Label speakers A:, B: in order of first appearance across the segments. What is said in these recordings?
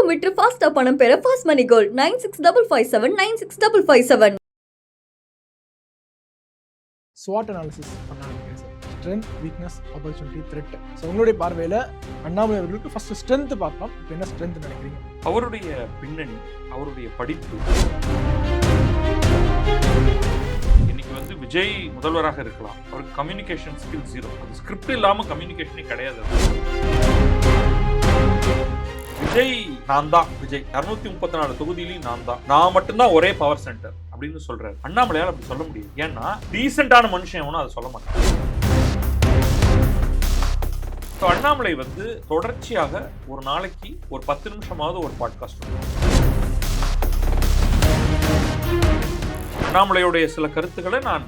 A: தங்கம் விற்று ஃபாஸ்டா பணம் பெற ஃபாஸ்ட் மணி கோல்ட் 96579657.
B: SWOT அனாலிசிஸ் பண்ணாங்க sir. Strength, weakness, opportunity, thread. So உங்களுடைய பார்வையில் அண்ணாமலை அவர்களுக்கு ஃபர்ஸ்ட் ஸ்ட்ரென்த் பார்க்கலாம். இப்போ என்ன ஸ்ட்ரென்த் நினைக்கிறீங்க?
C: அவருடைய பின்னணி, அவருடைய படிப்பு. இன்னைக்கு வந்து விஜய் முதல்வராக இருக்கலாம், அவருக்கு கம்யூனிகேஷன் ஸ்கில் ஜீரோ. அது ஸ்கிரிப்ட் இல்லாமல் கம்யூனிகேஷனே கிடையாது. விஜய் நான் தான், விஜய் 234 தொகுதியிலையும் நான் மட்டும்தான் ஒரே பவர் சென்டர் அப்படின்னு சொல்றாரு. அண்ணாமலையால் அப்படி சொல்ல முடியும். ஏன்னா டீசென்டான மனுஷன் எவனும் அதை சொல்ல மாட்டான். அண்ணாமலை வந்து தொடர்ச்சியாக ஒரு நாளைக்கு ஒரு 10 நிமிஷமாவது ஒரு பாட்காஸ்ட். அண்ணாமலையுடைய சில கருத்துக்களை நான்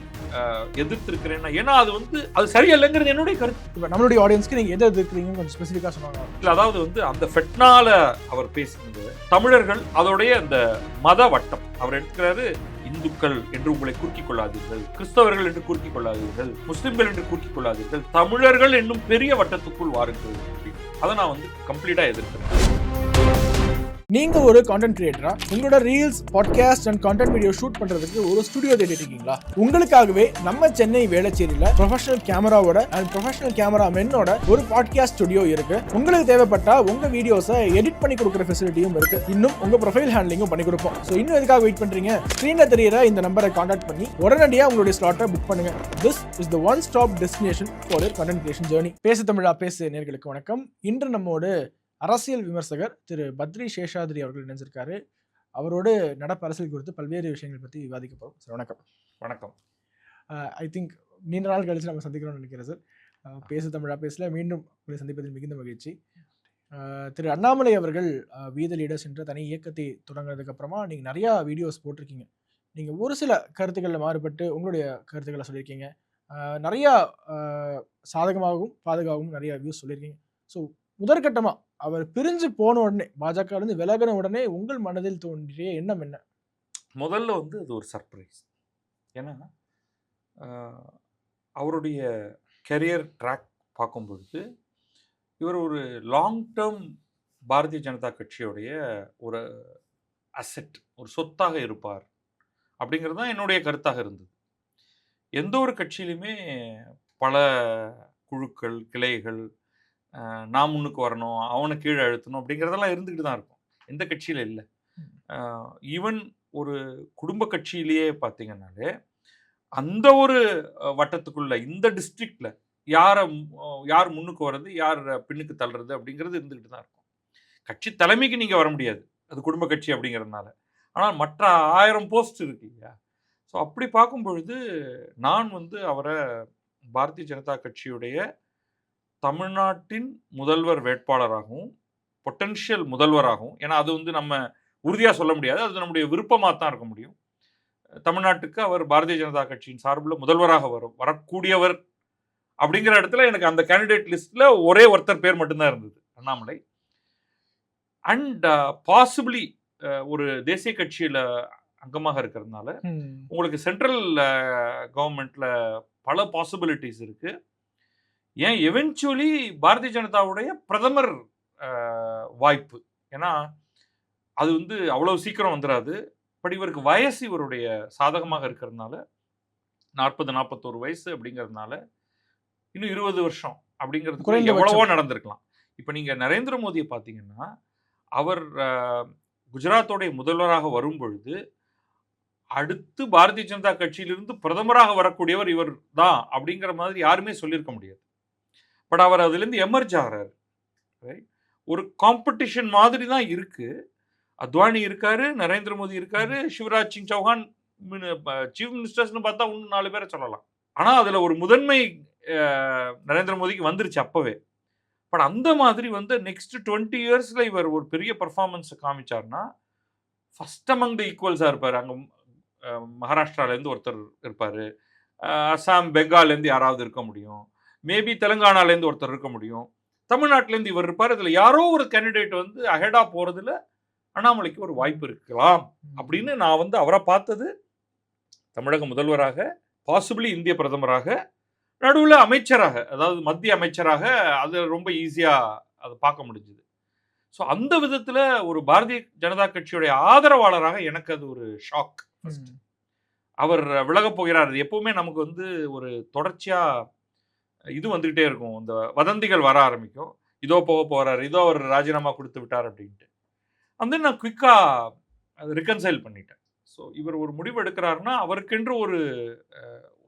C: எதிர்த்திருக்கிறேன். ஏன்னா அது வந்து அது சரியில்லைங்கிறது என்னுடைய கருத்து.
B: இப்போ நம்மளுடைய ஆடியன்ஸ்க்கு நீங்க எதை எதிர்க்கிறீங்க கொஞ்சம் ஸ்பெசிஃபிக்காக சொன்னாங்க.
C: இல்லை, அதாவது வந்து அந்த ஃபெட்னால அவர் பேசுனது தமிழர்கள் அதோடைய அந்த மத வட்டம் அவர் எடுத்துக்கிறாரு. இந்துக்கள் என்று உங்களை கூர்க்கிக் கொள்ளாதீர்கள், கிறிஸ்தவர்கள் என்று கூர்க்கிக் கொள்ளாதீர்கள், முஸ்லிம்கள் என்று கூர்க்கிக் கொள்ளாதீர்கள், தமிழர்கள் என்னும் பெரிய வட்டத்துக்குள் வாருங்கள். அதை நான் வந்து கம்ப்ளீட்டா எதிர்க்கிறேன்.
B: நீங்க ஒரு கான்டென்ட் கிரியேட்டரா உங்களோட reels, podcast and content video shoot பண்றதுக்கு ஒரு ஸ்டுடியோ தேடிட்டு இருக்கீங்களா? உங்களுக்காகவே நம்ம சென்னை வேளச்சேரியில ப்ரொஃபஷனல் கேமராவோட அண்ட் ப்ரொஃபஷனல் கேமராமேனோட ஒரு பாட்காஸ்ட் ஸ்டுடியோ இருக்கு. உங்களுக்கு தேவைப்பட்டா உங்க வீடியோஸை எடிட் பண்ணி கொடுக்குற ஃபெசிலிட்டியும் இருக்கு. இன்னும் உங்க ப்ரொஃபைல் ஹேண்ட்லிங்கும் பண்ணி கொடுப்போம். ஸோ இன்னும் எதுக்காக வெயிட் பண்றீங்க? ஸ்கிரீன்ல தெரியுற இந்த நம்பரை கான்டாக்ட் பண்ணி உடனடியாக உங்களுடைய ஸ்லாட்டை புக் பண்ணுங்க. This is the one stop destination for your content creation journey. பேசு தமிழா பேசு நேயர்களுக்கு வணக்கம். இன்று நம்மோடு அரசியல் விமர்சகர் திரு பத்ரி சேஷாத்ரி அவர்கள் இணைஞ்சிருக்காரு. அவரோடு நடப்பு அரசியல் குறித்து பல்வேறு விஷயங்கள் பற்றி விவாதிக்க போகிறோம். சார் வணக்கம்.
C: வணக்கம்.
B: ஐ திங்க் நீண்ட நாள் கழிச்சு நம்ம சந்திக்கணும்னு நினைக்கிறேன் சார். பேசு தமிழா பேசல மீண்டும் உங்களை சந்திப்பதில் மிகுந்த மகிழ்ச்சி. திரு அண்ணாமலை அவர்கள் வீத லீடர்ஸ் என்ற தனி இயக்கத்தை தொடங்குறதுக்கு அப்புறமா நீங்கள் நிறையா வீடியோஸ் போட்டிருக்கீங்க. நீங்கள் ஒரு சில கருத்துக்களில் மாறுபட்டு உங்களுடைய கருத்துக்களை சொல்லியிருக்கீங்க. நிறையா சாதகமாகவும் பாதகமாகவும் நிறையா வியூஸ் சொல்லியிருக்கீங்க. ஸோ முதற்கட்டமாக அவர் பிரிஞ்சு போன உடனே, பாஜகவிலிருந்து விலகின உடனே உங்கள் மனதில் தோன்றிய எண்ணம் என்ன?
C: முதல்ல வந்து அது ஒரு சர்ப்ரைஸ். ஏன்னா அவருடைய கெரியர் ட்ராக் பார்க்கும்பொழுது இவர் ஒரு லாங் டேர்ம் பாரதிய ஜனதா கட்சியோடைய ஒரு அசெட், ஒரு சொத்தாக இருப்பார் அப்படிங்கிறது தான் என்னுடைய கருத்தாக இருந்தது. எந்த ஒரு கட்சியிலுமே பல குழுக்கள், கிளைகள், நான் முன்னுக்கு வரணும், அவனை கீழே அழுத்தணும் அப்படிங்கிறதெல்லாம் இருந்துக்கிட்டு தான் இருக்கும். எந்த கட்சியில் இல்லை. ஈவன் ஒரு குடும்ப கட்சியிலேயே பார்த்தீங்கன்னாலே அந்த ஒரு வட்டத்துக்குள்ள, இந்த டிஸ்ட்ரிக்டில் யார் முன்னுக்கு வர்றது, யார் பின்னுக்கு தள்ளுறது அப்படிங்கிறது இருந்துக்கிட்டு தான் இருக்கும். கட்சி தலைமைக்கு நீங்கள் வர முடியாது, அது குடும்ப கட்சி அப்படிங்கிறதுனால. ஆனால் மற்ற 1000 போஸ்ட் இருக்கு இல்லையா? ஸோ அப்படி பார்க்கும் பொழுது நான் வந்து அவரை பாரதிய ஜனதா கட்சியுடைய தமிழ்நாட்டின் முதல்வர் வேட்பாளராகவும் பொட்டன்ஷியல் முதல்வராகவும், ஏன்னா அது வந்து நம்ம உறுதியாக சொல்ல முடியாது, அது நம்முடைய விருப்பமாக தான் இருக்க முடியும். தமிழ்நாட்டுக்கு அவர் பாரதிய ஜனதா கட்சியின் சார்பில் முதல்வராக வரக்கூடியவர் அப்படிங்கிற இடத்துல எனக்கு அந்த கேண்டிடேட் லிஸ்ட்டில் ஒரே ஒருத்தர் பேர் மட்டும்தான் இருந்தது, அண்ணாமலை. அண்ட் பாசிபிளி ஒரு தேசிய கட்சியில் அங்கமாக இருக்கிறதுனால உங்களுக்கு சென்ட்ரல் கவர்மெண்ட்டில் பல பாசிபிலிட்டிஸ் இருக்குது. ஏன் எவென்ச்சுவலி பாரதிய ஜனதாவுடைய பிரதமர் வாய்ப்பு, ஏன்னா அது வந்து அவ்வளவு சீக்கிரம் வந்துடாது. பட் இவருக்கு வயசு இவருடைய சாதகமாக இருக்கிறதுனால 40-41 வயசு அப்படிங்கிறதுனால இன்னும் 20 வருஷம் அப்படிங்கிறது எவ்வளவோ நடந்திருக்கலாம். இப்போ நீங்கள் நரேந்திர மோடியை பார்த்தீங்கன்னா அவர் குஜராத்தோடைய முதல்வராக வரும் பொழுது அடுத்து பாரதிய ஜனதா கட்சியிலிருந்து பிரதமராக வரக்கூடியவர் இவர் தான் அப்படிங்கிற மாதிரி யாருமே சொல்லியிருக்க முடியாது. பட் அவர் அதுலேருந்து எமர்ஜ் ஆகிறார். ஒரு காம்படிஷன் மாதிரி தான் இருக்கு. அத்வானி இருக்காரு, நரேந்திர மோடி இருக்காரு, சிவராஜ் சிங் சௌஹான் சீஃப் மினிஸ்டர்ஸ்னு பார்த்தா இன்னும் 4 பேரை சொல்லலாம். ஆனால் அதில் ஒரு முதன்மை நரேந்திர மோடிக்கு வந்துருச்சு அப்பவே. பட் அந்த மாதிரி வந்து நெக்ஸ்ட் 20 இயர்ஸில் இவர் ஒரு பெரிய பர்ஃபார்மன்ஸை காமிச்சார்னா ஃபர்ஸ்ட் அமங் த ஈக்குவல்ஸாக இருப்பார். அங்கே மகாராஷ்டிராலேருந்து ஒருத்தர் இருப்பார், அசாம், பெங்கால்லேருந்து யாராவது இருக்க முடியும், மேபி தெலுங்கானாலேருந்து ஒருத்தர் இருக்க முடியும், தமிழ்நாட்டிலேருந்து இவர் இருப்பார். இதில் யாரோ ஒரு கேண்டிடேட் வந்து அஹெடாக போகிறதுல அண்ணாமலைக்கு ஒரு வாய்ப்பு இருக்கலாம் அப்படின்னு நான் வந்து அவரை பார்த்தது. தமிழக முதல்வராக, பாசிபிளி இந்திய பிரதமராக, நடுவில் அமைச்சராக, அதாவது மத்திய அமைச்சராக, அது ரொம்ப ஈஸியாக அதை பார்க்க முடிஞ்சுது. ஸோ அந்த விதத்துல ஒரு பாரதிய ஜனதா கட்சியுடைய ஆதரவாளராக எனக்கு அது ஒரு ஷாக். அவர் விலகப் போகிறார். எப்பவுமே நமக்கு வந்து ஒரு தொடர்ச்சியா இது வந்துகிட்டே இருக்கும். இந்த வதந்திகள் வர ஆரம்பிக்கும். இதோ போக போறாரு, இதோ அவர் ராஜினாமா கொடுத்து விட்டார் அப்படின்ட்டு. வந்து நான் குயிக்கா அதை ரிகன்சைல் பண்ணிட்டேன். ஸோ இவர் ஒரு முடிவு எடுக்கிறாருன்னா அவருக்கென்று ஒரு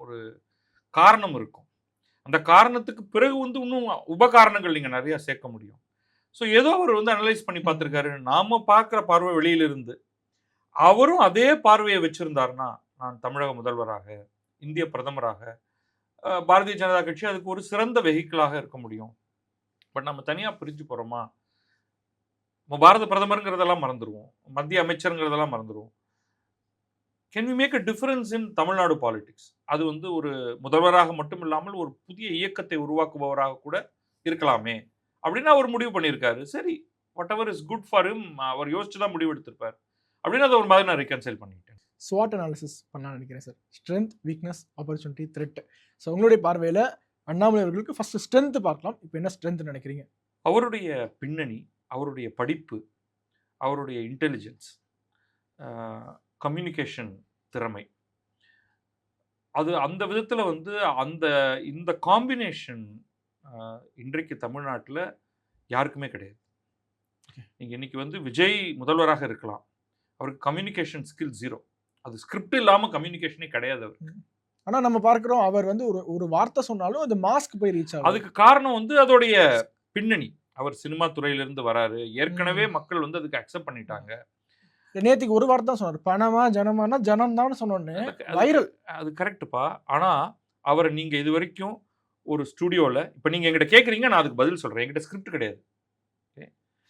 C: ஒரு காரணம் இருக்கும். அந்த காரணத்துக்கு பிறகு வந்து இன்னும் உபகாரணங்கள் நீங்க நிறைய சேர்க்க முடியும். ஸோ ஏதோ அவர் வந்து அனலைஸ் பண்ணி பார்த்துருக்காரு. நாம பார்க்குற பார்வை வெளியிலிருந்து அவரும் அதே பார்வையை வச்சிருந்தாருன்னா, நான் தமிழக முதல்வராக, இந்திய பிரதமராக, பாரதிய ஜனதா கட்சி அதுக்கு ஒரு சிறந்த வெஹிக்கிளாக இருக்க முடியும். பட் நம்ம தனியா பிரிஞ்சு போறோமா? நம்ம பாரத பிரதமருங்கிறதெல்லாம் மறந்துடுவோம். மத்திய அமைச்சருங்கிறதெல்லாம் மறந்துடுவோம். Can we make a difference in Tamil Nadu politics? அது வந்து ஒரு முதல்வராக மட்டும் இல்லாமல் ஒரு புதிய இயக்கத்தை உருவாக்குபவராக கூட இருக்கலாமே அப்படின்னு அவர் முடிவு பண்ணியிருக்காரு. சரி, whatever is good for him, அவர் யோசிச்சு தான் முடிவு எடுத்திருப்பார் அப்படின்னு அதை ஒரு மாதிரி நான் ரிகன்சைல் பண்ணிட்டேன்.
B: ஸ்வாட் அனாலிசிஸ் பண்ண நினைக்கிறேன் sir. Strength, weakness, opportunity, thread. So உங்களுடைய பார்வையில் அண்ணாமலை அவர்களுக்கு ஃபர்ஸ்ட் ஸ்ட்ரென்த் பார்க்கலாம். இப்போ என்ன ஸ்ட்ரென்த் நினைக்கிறீங்க?
C: அவருடைய பின்னணி, அவருடைய படிப்பு, அவருடைய இன்டெலிஜென்ஸ், கம்யூனிகேஷன் திறமை, அது அந்த விதத்தில் வந்து இந்த காம்பினேஷன் இன்றைக்கு தமிழ்நாட்டில் யாருக்குமே கிடையாது. நீங்கள் இன்னைக்கு வந்து விஜய் முதல்வராக இருக்கலாம், அவருக்கு கம்யூனிகேஷன் ஸ்கில் ஜீரோ. அது ஸ்கிரிப்ட் இல்லாமல் கம்யூனிகேஷனே கிடையாது அவருக்கு.
B: ஆனால் நம்ம பார்க்குறோம் அவர் வந்து ஒரு வார்த்தை சொன்னாலும் அது மாஸ்க் போய் ரீச் ஆகும்.
C: அதுக்கு காரணம் வந்து அதோடைய பின்னணி. அவர் சினிமா துறையிலிருந்து வராரு. ஏற்கனவே மக்கள் வந்து அதுக்கு அக்செப்ட் பண்ணிட்டாங்க.
B: நேற்றுக்கு ஒரு வார்த்தை தான் சொன்னார், பணமா ஜனமானா ஜனம் தான் சொன்னோன்னு வைரல்.
C: அது கரெக்டுப்பா. ஆனால் அவரை நீங்கள் இது வரைக்கும் ஒரு ஸ்டுடியோவில் இப்போ நீங்கள் எங்கிட்ட கேட்குறீங்க, நான் அதுக்கு பதில் சொல்கிறேன். என்கிட்ட ஸ்கிரிப்ட் கிடையாது.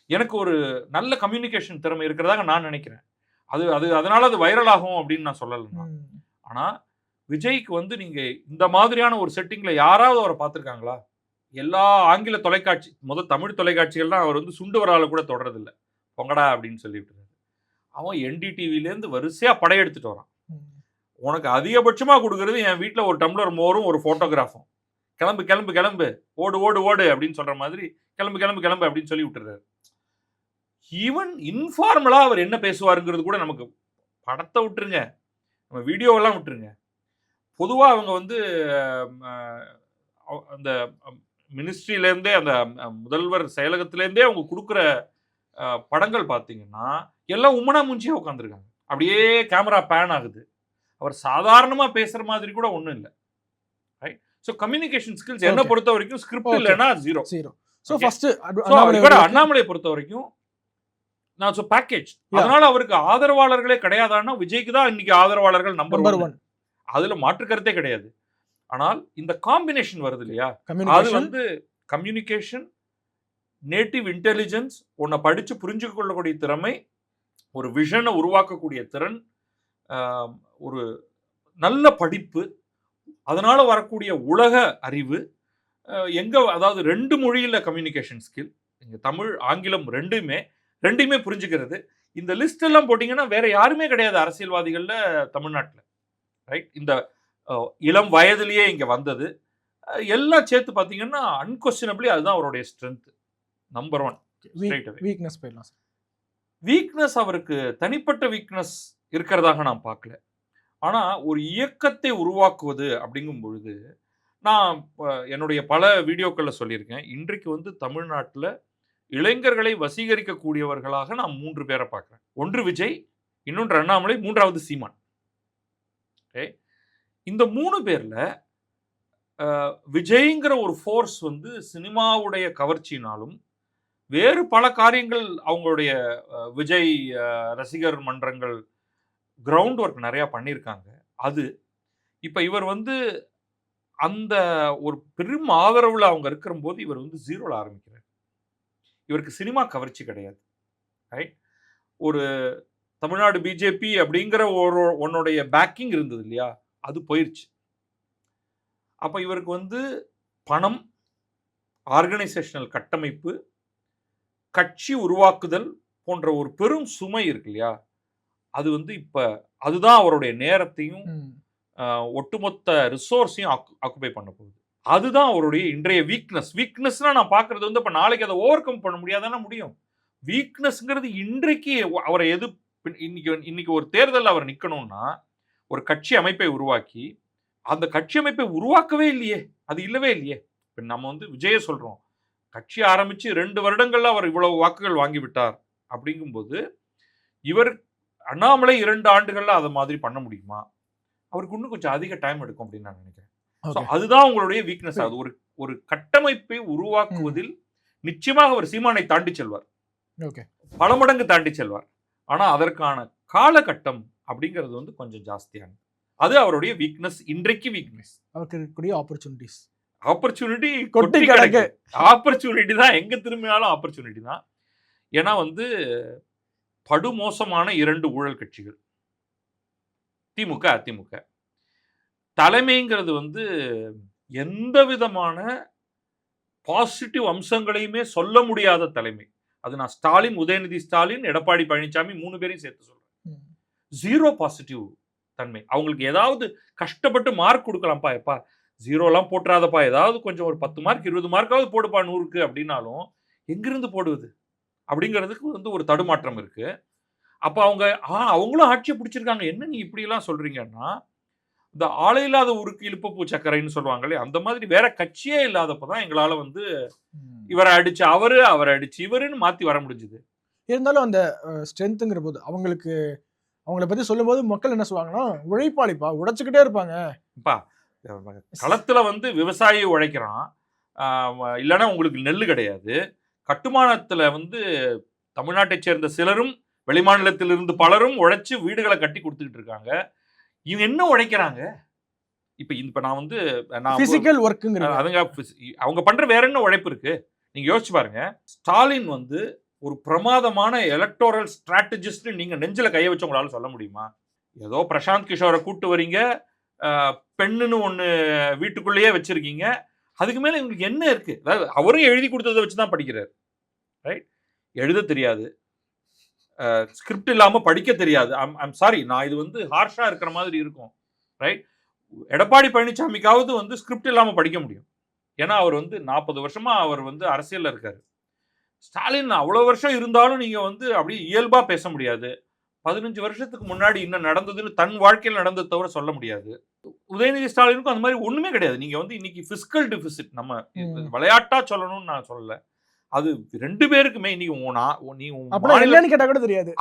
C: எனக்கு ஒரு நல்ல கம்யூனிகேஷன் திறமை இருக்கிறதாக நான் நினைக்கிறேன். அதனால அது வைரல் ஆகும் அப்படின்னு நான் சொல்லலைன்னா. ஆனால் விஜய்க்கு வந்து நீங்கள் இந்த மாதிரியான ஒரு செட்டிங்கில் யாராவது அவரை பார்த்துருக்காங்களா? எல்லா ஆங்கில தொலைக்காட்சி, தமிழ் தொலைக்காட்சிகள்லாம் அவர் வந்து சுண்டு வரால கூட தொடரதில்லை. பொங்கடா அப்படின்னு சொல்லிவிட்டு அவன் என்டிடிவிலேருந்து வரிசையாக படையெடுத்துட்டு வரான். உனக்கு அதிகபட்சமாக கொடுக்கறது என் வீட்டில் ஒரு டம்ளர் மோரும் ஒரு ஃபோட்டோகிராஃபும். கிளம்பு கிளம்பு கிளம்பு, ஓடு ஓடு ஓடு அப்படின்னு சொல்கிற மாதிரி கிளம்பு கிளம்பு கிளம்பு அப்படின்னு சொல்லி விட்டுறாரு. ஈவன் இன்ஃபார்மலாக அவர் என்ன பேசுவாருங்கிறது கூட நமக்கு, படத்தை விட்டுருங்க, நம்ம வீடியோவெல்லாம் விட்டுருங்க. பொதுவாக அவங்க வந்து அந்த மினிஸ்ட்ரியிலேருந்தே, அந்த முதல்வர் செயலகத்திலேருந்தே அவங்க கொடுக்குற படங்கள் பார்த்தீங்கன்னா எல்லாம் உம்மனா மூஞ்சியாக உட்காந்துருக்காங்க. அப்படியே கேமரா பேன் ஆகுது. அவர் சாதாரணமாக பேசுகிற மாதிரி கூட ஒன்றும் இல்லை. ரைட். ஸோ கம்யூனிகேஷன் ஸ்கில்ஸ் என்ன பொறுத்த வரைக்கும் ஸ்கிரிப்ட் இல்லைன்னா ஜீரோ.
B: ஸோ ஃபர்ஸ்ட்
C: அண்ணாமலை பொறுத்த வரைக்கும் நான் பேக்கேஜ். அதனால அவருக்கு ஆதரவாளர்களே கிடையாதான்னா விஜய்க்கு தான் இன்னைக்கு ஆதரவாளர்கள் நம்பர் 1. அதுல மாற்று கருத்தே கிடையாது. ஆனால் இந்த காம்பினேஷன் வருது இல்லையா, அது வந்து கம்யூனிகேஷன், நேட்டிவ் இன்டெலிஜென்ஸ், உன்னை படிச்சு புரிஞ்சு கொள்ளக்கூடிய திறமை, ஒரு விஷனை உருவாக்கக்கூடிய திறன், ஒரு நல்ல படிப்பு, அதனால வரக்கூடிய உலக அறிவு, அதாவது 2 மொழியில கம்யூனிகேஷன் ஸ்கில், இங்க தமிழ் ஆங்கிலம் ரெண்டுமே புரிஞ்சுக்கிறது. இந்த லிஸ்ட் எல்லாம் போட்டீங்கன்னா வேற யாருமே கிடையாது அரசியல்வாதிகள்ல தமிழ்நாட்டில். ரைட். இந்த இளம் வயதிலேயே இங்க வந்தது எல்லாம் சேர்த்து பார்த்தீங்கன்னா அன்கொஸ்டினபிளி அதுதான் அவருடைய ஸ்ட்ரென்த் நம்பர் 1.
B: வீக்னஸ் போயிடலாம்.
C: வீக்னஸ் அவருக்கு தனிப்பட்ட வீக்னஸ் இருக்கிறதாக நான் பார்க்கல. ஆனா ஒரு இயக்கத்தை உருவாக்குவது அப்படிங்கும் பொழுது, நான் என்னுடைய பல வீடியோக்கள்ல சொல்லியிருக்கேன், இன்றைக்கு வந்து தமிழ்நாட்டில் இளைஞர்களை வசீகரிக்கக்கூடியவர்களாக நான் 3 பேரை பார்க்குறேன். ஒன்று விஜய், இன்னொன்று அண்ணாமலை, 3வது சீமான். இந்த 3 பேர்ல விஜய்ங்கிற ஒரு ஃபோர்ஸ் வந்து சினிமாவுடைய கவர்ச்சினாலும் வேறு பல காரியங்கள், அவங்களுடைய விஜய் ரசிகர் மன்றங்கள் கிரவுண்ட் ஒர்க் நிறைய பண்ணியிருக்காங்க. அது இப்ப இவர் வந்து அந்த ஒரு பெரும் ஆதரவுல அவங்க இருக்கிற போது இவர் வந்து ஜீரோல ஆரம்பிக்கிறார். இவருக்கு சினிமா கவர்ச்சி கிடையாது. ரைட். ஒரு தமிழ்நாடு பிஜேபி அப்படிங்கிற உன்னுடைய பேக்கிங் இருந்தது இல்லையா, அது போயிருச்சு. அப்ப இவருக்கு வந்து பணம், ஆர்கனைசேஷனல் கட்டமைப்பு, கட்சி உருவாக்குதல் போன்ற ஒரு பெரும் சுமை இருக்கு இல்லையா, அது வந்து இப்ப அதுதான் அவருடைய நேரத்தையும் ஒட்டுமொத்த ரிசோர்ஸையும் ஆக்குபை பண்ண போகுது. அதுதான் அவருடைய இன்றைய வீக்னஸ்னா நான் பார்க்கறது வந்து இப்ப நாளைக்கு அதை ஓவர் கம் பண்ண முடியாதானே முடியும். வீக்னஸ்ங்கிறது இன்றைக்கு அவரை இன்னைக்கு ஒரு தேர்தல் அவர் நிக்கணும்னா ஒரு கட்சி அமைப்பை உருவாக்கி அந்த கட்சி அமைப்பை உருவாக்கவே இல்லையே, அது இல்லவே இல்லையே. இப்ப நம்ம வந்து விஜய சொல்றோம், கட்சி ஆரம்பிச்சு 2 வருடங்கள்ல அவர் இவ்வளவு வாக்குகள் வாங்கி விட்டார் அப்படிங்கும்போது, இவர் அண்ணாமலை 2 ஆண்டுகள்ல அதை மாதிரி பண்ண முடியுமா? அவருக்கு இன்னும் கொஞ்சம் அதிக டைம் எடுக்கும் அப்படின்னு நான் நினைக்கிறேன். So, அதுதான் உங்களுடைய வீக்னஸ். அது ஒரு கட்டமைப்பை உருவாக்குவதில் நிச்சயமாக அவர் சீமானை தாண்டி செல்வார், பல மடங்கு தாண்டி செல்வார். ஆனா அதற்கான காலகட்டம் அப்படிங்கிறது வந்து கொஞ்சம் ஜாஸ்தியானது. அது அவருடைய வீக்னஸ், இன்றைக்கு வீக்னஸ்.
B: அவருக்கு இருக்கக்கூடிய
C: ஆப்பர்ச்சுனிட்டி கொட்டி கிடக்கு. ஆப்பர்ச்சுனிட்டி தான், எங்க திரும்பினாலும் ஆப்பர்ச்சுனிட்டி தான். ஏன்னா வந்து படுமோசமான 2 ஊழல் கட்சிகள் திமுக அதிமுக. தலைமைங்கிறது வந்து எந்த விதமான பாசிட்டிவ் அம்சங்களையுமே சொல்ல முடியாத தலைமை. அது நான் ஸ்டாலின், உதயநிதி ஸ்டாலின், எடப்பாடி பழனிசாமி 3 பேரையும் சேர்த்து சொல்றேன். 0 பாசிட்டிவ் தன்மை. அவங்களுக்கு ஏதாவது கஷ்டப்பட்டு மார்க் கொடுக்கலாம்ப்பா, எப்பா 0லாம் போட்டுறாதப்பா, ஏதாவது கொஞ்சம் ஒரு 10 மார்க் 20 மார்க்காவது போடுப்பா 100க்கு அப்படின்னாலும் எங்கிருந்து போடுவது அப்படிங்கிறதுக்கு வந்து ஒரு தடுமாற்றம் இருக்கு. அப்ப அவங்களும் ஆட்சியை பிடிச்சிருக்காங்க. என்ன நீ இப்படி எல்லாம் சொல்றீங்கன்னா, இந்த ஆளை இல்லாத ஊருக்கு இழுப்பப்பூ சக்கரைன்னு சொல்லுவாங்களே, அந்த மாதிரி வேற கட்சியே இல்லாதப்பதான் எங்களால வந்து இவரை அடிச்சு அவரை அடிச்சு இவருன்னு மாத்தி வர முடிஞ்சது.
B: இருந்தாலும் அந்த ஸ்ட்ரென்த்ங்கிற போது அவங்கள பத்தி சொல்லும் போது மக்கள் என்ன சொல்லுவாங்கன்னா, உழைப்பாளிப்பா, உடைச்சுக்கிட்டே இருப்பாங்க.
C: களத்துல வந்து விவசாயி உழைக்கிறான், இல்லைன்னா உங்களுக்கு நெல்லு கிடையாது. கட்டுமானத்துல வந்து தமிழ்நாட்டை சேர்ந்த சிலரும் வெளிமாநிலத்திலிருந்து பலரும் உழைச்சு வீடுகளை கட்டி கொடுத்துக்கிட்டு இருக்காங்க. இவங்க என்ன உழைக்கிறாங்க? இப்ப நான் வந்து
B: பிசிக்கல் வொர்க்குங்க,
C: அவங்க பண்ற வேற என்ன உழைப்பு இருக்கு? நீங்க யோசிச்சு பாருங்க. ஸ்டாலின் வந்து ஒரு பிரமாதமான எலக்டோரல் ஸ்ட்ராட்டஜிஸ்ட் நீங்க நெஞ்சில கைய வச்சு உங்களால சொல்ல முடியுமா? ஏதோ பிரசாந்த் கிஷோரை கூட்டு வரீங்க, பெண்ணுன்னு ஒண்ணு வீட்டுக்குள்ளேயே வச்சிருக்கீங்க, அதுக்கு மேல இவங்களுக்கு என்ன இருக்கு? அதாவது அவரும் எழுதி கொடுத்ததை வச்சுதான் படிக்கிறார், ரைட்? எழுத தெரியாது, ஸ்கிரிப்ட் இல்லாம படிக்க தெரியாது. ஐம் சாரி, நான் இது வந்து ஹார்ஷா இருக்கிற மாதிரி இருக்கும், ரைட்? எடப்பாடி பழனிசாமிக்காவது வந்து ஸ்கிரிப்ட் இல்லாம படிக்க முடியும், ஏன்னா அவர் வந்து 40 வருஷமா அவர் வந்து அரசியல்ல இருக்காரு. ஸ்டாலின் அவ்வளவு வருஷம் இருந்தாலும் நீங்க வந்து அப்படியே இயல்பா பேச முடியாது. 15 வருஷத்துக்கு முன்னாடி என்ன நடந்ததுன்னு தன் வாழ்க்கையில் நடந்தது தவிர சொல்ல முடியாது. உதயநிதி ஸ்டாலினுக்கும் அந்த மாதிரி ஒண்ணுமே கிடையாது. நீங்க வந்து இன்னைக்கு பிஸ்கல் டெபிசிட், நம்ம விளையாட்டா சொல்லணும்னு நான் சொல்லல, அது 2 பேருக்குமே இன்னைக்கு
B: கேட்டா கூட தெரியாது.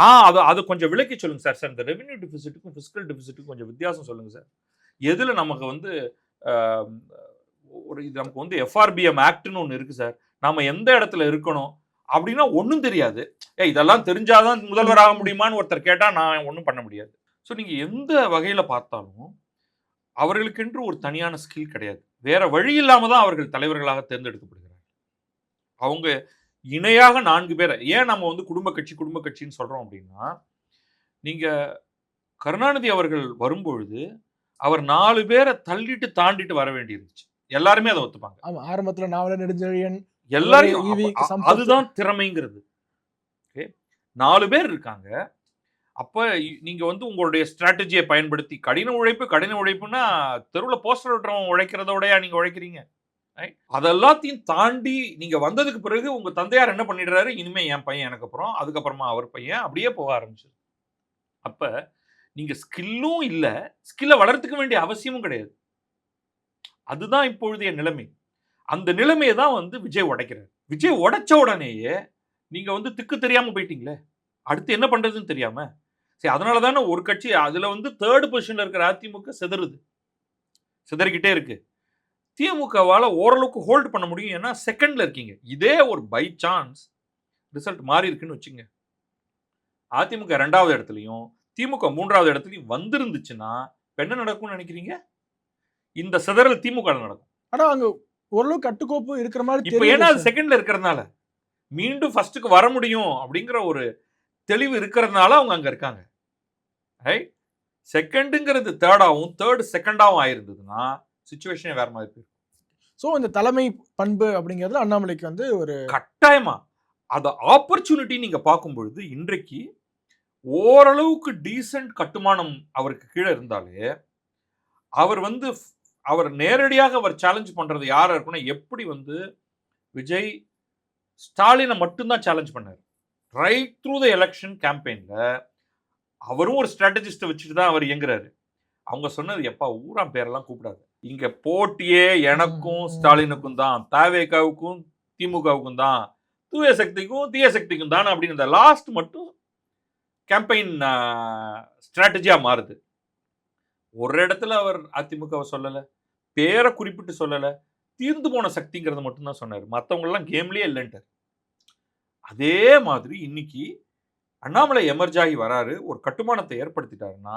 C: அது கொஞ்சம் விளக்கி சொல்லுங்க சார். சார், இந்த ரெவென்யூ டெபிசிட்டுக்கும் பிஸ்கல் டெபிசிட்டுக்கும் கொஞ்சம் வித்தியாசம் சொல்லுங்க சார். எதுல நமக்கு வந்து ஒரு இது நமக்கு வந்து எஃப்ஆர்பிஎம் ஆக்ட்னு ஒன்று இருக்கு சார், நாம எந்த இடத்துல இருக்கணும் அப்படின்னா ஒன்றும் தெரியாது. இதெல்லாம் தெரிஞ்சாதான் முதல்வர் ஆக முடியுமான்னு ஒருத்தர் கேட்டா நான் ஒன்றும் பண்ண முடியாது. ஸோ நீங்க எந்த வகையில பார்த்தாலும் அவர்களுக்கென்று ஒரு தனியான ஸ்கில் கிடையாது. வேற வழி இல்லாம தான் அவர்கள் தலைவர்களாக தேர்ந்தெடுக்கப்படுகிறார்கள். அவங்க இணையாக 4 பேரை ஏன் நம்ம வந்து குடும்ப கட்சின்னு சொல்றோம் அப்படின்னா, நீங்க கருணாநிதி அவர்கள் வரும்பொழுது அவர் 4 பேரை தள்ளிட்டு தாண்டிட்டு வர வேண்டியிருந்துச்சு. எல்லாருமே அதை ஒத்துப்பாங்க.
B: ஆரம்பத்துல நாவலர் நெடுஞ்செழியன்
C: எல்லாரும், அதுதான் திறமைங்கிறது. 4 பேர் இருக்காங்க. அப்ப நீங்க வந்து உங்களுடைய ஸ்ட்ராட்டஜியை பயன்படுத்தி கடின உழைப்புன்னா தெருவில் போஸ்டர் விட்டுறவங்க உழைக்கிறதோடயா நீங்க உழைக்கிறீங்க? அதெல்லாத்தையும் தாண்டி நீங்க வந்ததுக்கு பிறகு உங்க தந்தையார் என்ன பண்ணிடுறாரு, இனிமே என் பையன் எனக்கு அப்புறம், அதுக்கப்புறமா அவர் பையன், அப்படியே போக ஆரம்பிச்சு. அப்ப நீங்க ஸ்கில்லும் இல்ல, ஸ்கில்லை வளர்த்துக்க வேண்டிய அவசியமும் கிடையாது. அதுதான் இப்பொழுதைய நிலைமை. அந்த நிலைமையை தான் வந்து விஜய் உடைக்கிறார். விஜய் உடைச்ச உடனேயே நீங்க வந்து திக்கு தெரியாம போயிட்டீங்களே, அடுத்து என்ன பண்றதுன்னு தெரியாம. சரி, அதனால தானே ஒரு கட்சி அதுல வந்து 3rd பொசிஷன்ல இருக்கிற அதிமுக சிதறிக்கிட்டே இருக்கு. திமுகவால ஓரளவுக்கு ஹோல்ட் பண்ண முடியும், ஏன்னா செகண்ட்ல இருக்கீங்க. இதே ஒரு பை சான்ஸ் ரிசல்ட் மாறி இருக்குன்னு வச்சுங்க, அதிமுக 2வது இடத்துலயும் திமுக 3வது இடத்துலயும் வந்திருந்துச்சுன்னா என்ன நடக்கும்னு நினைக்கிறீங்க? இந்த சிதறல் திமுக நடக்கும்.
B: ஆனா அங்க ஓரளவு கட்டுக்கோப்பு இருக்கிற மாதிரி
C: இப்ப ஏன்னா அது செகண்ட்ல இருக்கிறதுனால மீண்டும் ஃபர்ஸ்ட்டுக்கு வர முடியும் அப்படிங்கிற ஒரு தெளிவு இருக்கிறதுனால அவங்க அங்க இருக்காங்க. ரைட்? செகண்டுங்கிறது தேர்டாவும் தேர்ட் செகண்டாவும் ஆயிருந்ததுன்னா சிச்சுவேஷனே வேற மாதிரி இருக்கும்.
B: ஸோ இந்த தலைமை பண்பு அப்படிங்கிறதுல அண்ணாமலைக்கு வந்து ஒரு
C: கட்டாயமா அந்த ஆப்பர்ச்சுனிட்டி நீங்க பார்க்கும் பொழுது இன்றைக்கு ஓரளவுக்கு டீசென்ட் கட்டுமானம் அவருக்கு கீழே இருந்தாலே அவர் நேரடியாக அவர் சேலஞ்ச் பண்றது யாரா இருக்குன்னா, எப்படி வந்து விஜய் ஸ்டாலினை மட்டும்தான் சேலஞ்ச் பண்ணார். ரைட் த்ரூ த எலெக்ஷன் கேம்பெயின்ல அவரும் ஒரு ஸ்ட்ராட்டஜிஸ்ட்டை வச்சுட்டு தான் அவர் இயங்குறாரு. அவங்க சொன்னது, எப்பா ஊராம் பேரெல்லாம் கூப்பிடாது, இங்க போட்டியே எனக்கும் ஸ்டாலினுக்கும் தான், தாவேகாவுக்கும் திமுகவுக்கும் தான், தூய சக்திக்கும் தீய சக்திக்கும் தான் அப்படின்னு இந்த லாஸ்ட் மட்டும் கேம்பெயின் ஸ்ட்ராட்டஜியா மாறுது. ஒரு இடத்துல அவர் அதிமுகவை சொல்லல, பேரை குறிப்பிட்டு சொல்லல, தீர்ந்து போன சக்திங்கிறத மட்டும் தான் சொன்னார். மற்றவங்க எல்லாம் கேம்லயே இல்லைன்ட்டார். அதே மாதிரி இன்னைக்கு அண்ணாமலை எமர்ஜ் ஆகி வராரு, ஒரு கட்டுமானத்தை ஏற்படுத்திட்டாருன்னா,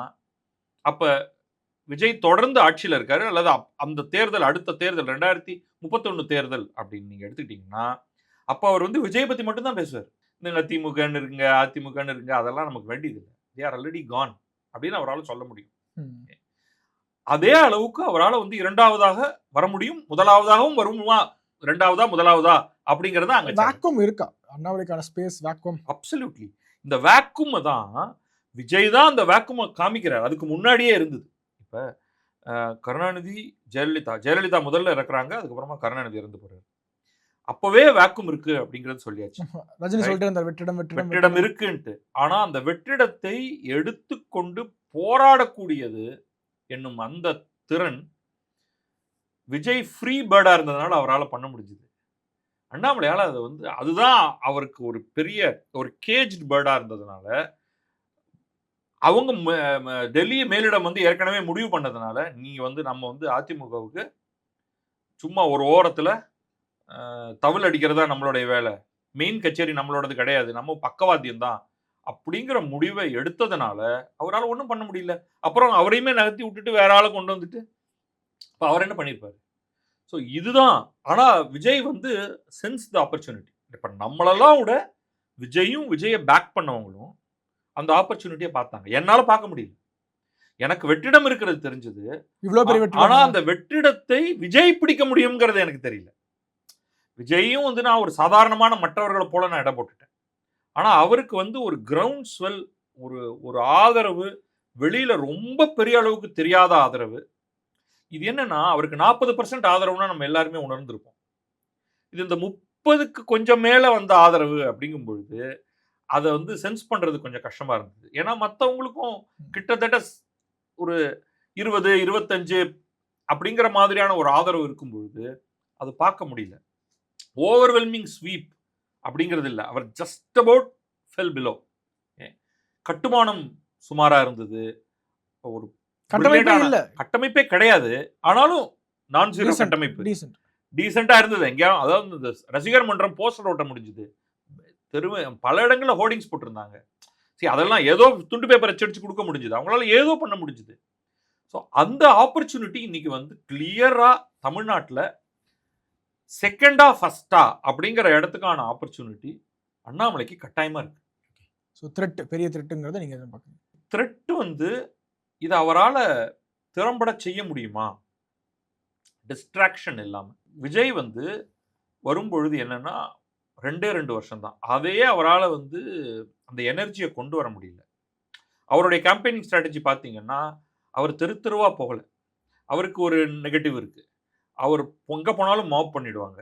C: அப்ப விஜய் தொடர்ந்து ஆட்சியில் இருக்காரு, அல்லது அந்த தேர்தல், அடுத்த தேர்தல் 2031 தேர்தல் அப்படின்னு நீங்க எடுத்துக்கிட்டீங்கன்னா, அப்ப அவர் வந்து விஜய் பத்தி மட்டும் தான் பேசுவார். நீங்க திமுகன்னு இருக்குங்க, அதிமுகன்னு இருக்குங்க, அதெல்லாம் நமக்கு வேண்டியது இல்லை, தே ஆர் ஆல்ரெடி கான் அப்படின்னு அவரால் சொல்ல முடியும். அதே அளவுக்கு அவரால் வந்து இரண்டாவதாக வர முடியும், முதலாவதாகவும் வருமா, இரண்டாவதா முதலாவதா அப்படிங்கறது அங்க
B: வேக்கம் இருக்கா அண்ணாமலைக்கான ஸ்பேஸ் வேக்கம்?
C: அப்சல்யூட்லி. இந்த வேக்கம் தான் விஜய் தான் அந்த வேக்கம் காமிக்கிறார். அதுக்கு முன்னாடியே இருந்தது. இப்ப கருணாநிதி, ஜெயலலிதா முதல்ல இறக்குறாங்க, அதுக்கப்புறமா கருணாநிதி இறந்து போறாரு. அப்பவே வேக்கம் இருக்கு அப்படிங்கிறது சொல்லியாச்சு.
B: ரஜினி சொல்லிட்டு அந்த
C: வெற்றிடம் இருக்குன்ட்டு. ஆனா அந்த வெற்றிடத்தை எடுத்துக்கொண்டு போராடக்கூடியது என்னும் அந்த திறன் விஜய் ஃப்ரீ பேர்டா இருந்ததுனால அவரால் பண்ண முடிஞ்சது. அண்ணாமலையால அது வந்து அதுதான் அவருக்கு ஒரு பெரிய ஒரு கேஜ்ட் பேர்டா இருந்ததுனால, அவங்க டெல்லி மேலிடம் வந்து ஏற்கனவே முடிவு பண்ணதுனால, நீங்க வந்து நம்ம வந்து அதிமுகவுக்கு சும்மா ஒரு ஓரத்துல தவில் அடிக்கிறதா நம்மளுடைய வேலை, மெயின் கச்சேரி நம்மளோடது கிடையாது, நம்ம பக்கவாத்தியம் தான் அப்படிங்கிற முடிவை எடுத்ததுனால அவரால் ஒன்றும் பண்ண முடியல. அப்புறம் அவரையுமே நகர்த்தி விட்டுட்டு வேற ஆளை கொண்டு வந்துட்டு இப்போ அவர் என்ன பண்ணியிருப்பாரு? ஸோ இதுதான். ஆனா விஜய் வந்து சென்ஸ் த ஆப்பர்ச்சுனிட்டி. இப்போ நம்மளெல்லாம் விட விஜயும் விஜயை பேக் பண்ணவங்களும் அந்த ஆப்பர்ச்சுனிட்டியை பார்த்தாங்க. என்னால பார்க்க முடியல. எனக்கு வெற்றிடம் இருக்கிறது தெரிஞ்சது.
B: இவ்வளவு பெரிய வெற்றிடம்.
C: ஆனா அந்த வெற்றிடத்தை விஜய் பிடிக்க முடியுங்கிறது எனக்கு தெரியல. விஜயும் வந்து நான் ஒரு சாதாரணமான மற்றவர்களை போல நான் இடம் போட்டுட்டேன். ஆனா அவருக்கு வந்து ஒரு கிரவுண்ட் ஸ்வெல், ஒரு ஆதரவு, வெளியில ரொம்ப பெரிய அளவுக்கு தெரியாத ஆதரவு. இது என்னன்னா அவருக்கு 40% ஆதரவுனா நம்ம எல்லாருமே உணர்ந்திருப்போம். இது இந்த 30க்கு கொஞ்சம் மேல வந்த ஆதரவு அப்படிங்கும் பொழுது அதை வந்து சென்ஸ் பண்றது கொஞ்சம் கஷ்டமா இருந்தது. ஏன்னா மற்றவங்களுக்கும் கிட்டத்தட்ட ஒரு 20, 25 அப்படிங்கிற மாதிரியான ஒரு ஆதரவு இருக்கும் பொழுது அது பார்க்க முடியல. ஓவர்வெல்மிங் ஸ்வீப் அப்படிங்கிறது இல்லை. அவர் ஜஸ்ட் அபவுட் ஃபெல் பிலோ. கட்டுமானம் சுமாரா இருந்தது, ஒரு கட்டமைப்பே கிடையாது, ஆனாலும் நான் ஜீரோ கட்டமைப்பு டீசெண்டா இருந்தது. எங்கேயாவது அதாவது இந்த ரசிகர் மன்றம் போஸ்டர் ஓட்ட முடிஞ்சது, பல இடங்கள்ல ஹோர்டிங்ஸ் போட்டிருந்தாங்க. சரி, அதெல்லாம் ஏதோ துண்டு பேப்பரை அடிச்சு கொடுக்க முடிஞ்சது, அவங்களால ஏதோ பண்ண முடிஞ்சது. ஸோ அந்த ஆப்பர்ச்சுனிட்டி இன்னைக்கு வந்து கிளியரா தமிழ்நாட்டில் செகண்டா ஃபர்ஸ்டா அப்படிங்கிற இடத்துக்கான ஆப்பர்ச்சுனிட்டி அண்ணாமலைக்கு கட்டாயமா இருக்கு.
B: ஸோ த்ரெட், பெரிய த்ரெட்டுங்கிறத நீங்க பார்க்கணும்.
C: த்ரெட் வந்து இதை அவரால் திறம்பட செய்ய முடியுமா? டிஸ்ட்ராக்ஷன் இல்லாமல். விஜய் வந்து வரும்பொழுது என்னன்னா 2 வருஷம் தான், அதையே அவரால் வந்து அந்த எனர்ஜியை கொண்டு வர முடியல. அவருடைய கேம்பெயினிங் ஸ்ட்ராட்டஜி பார்த்தீங்கன்னா அவர் தெருவா போகல. அவருக்கு ஒரு நெகட்டிவ் இருக்கு. அவர் எங்கே போனாலும் மாப் பண்ணிடுவாங்க.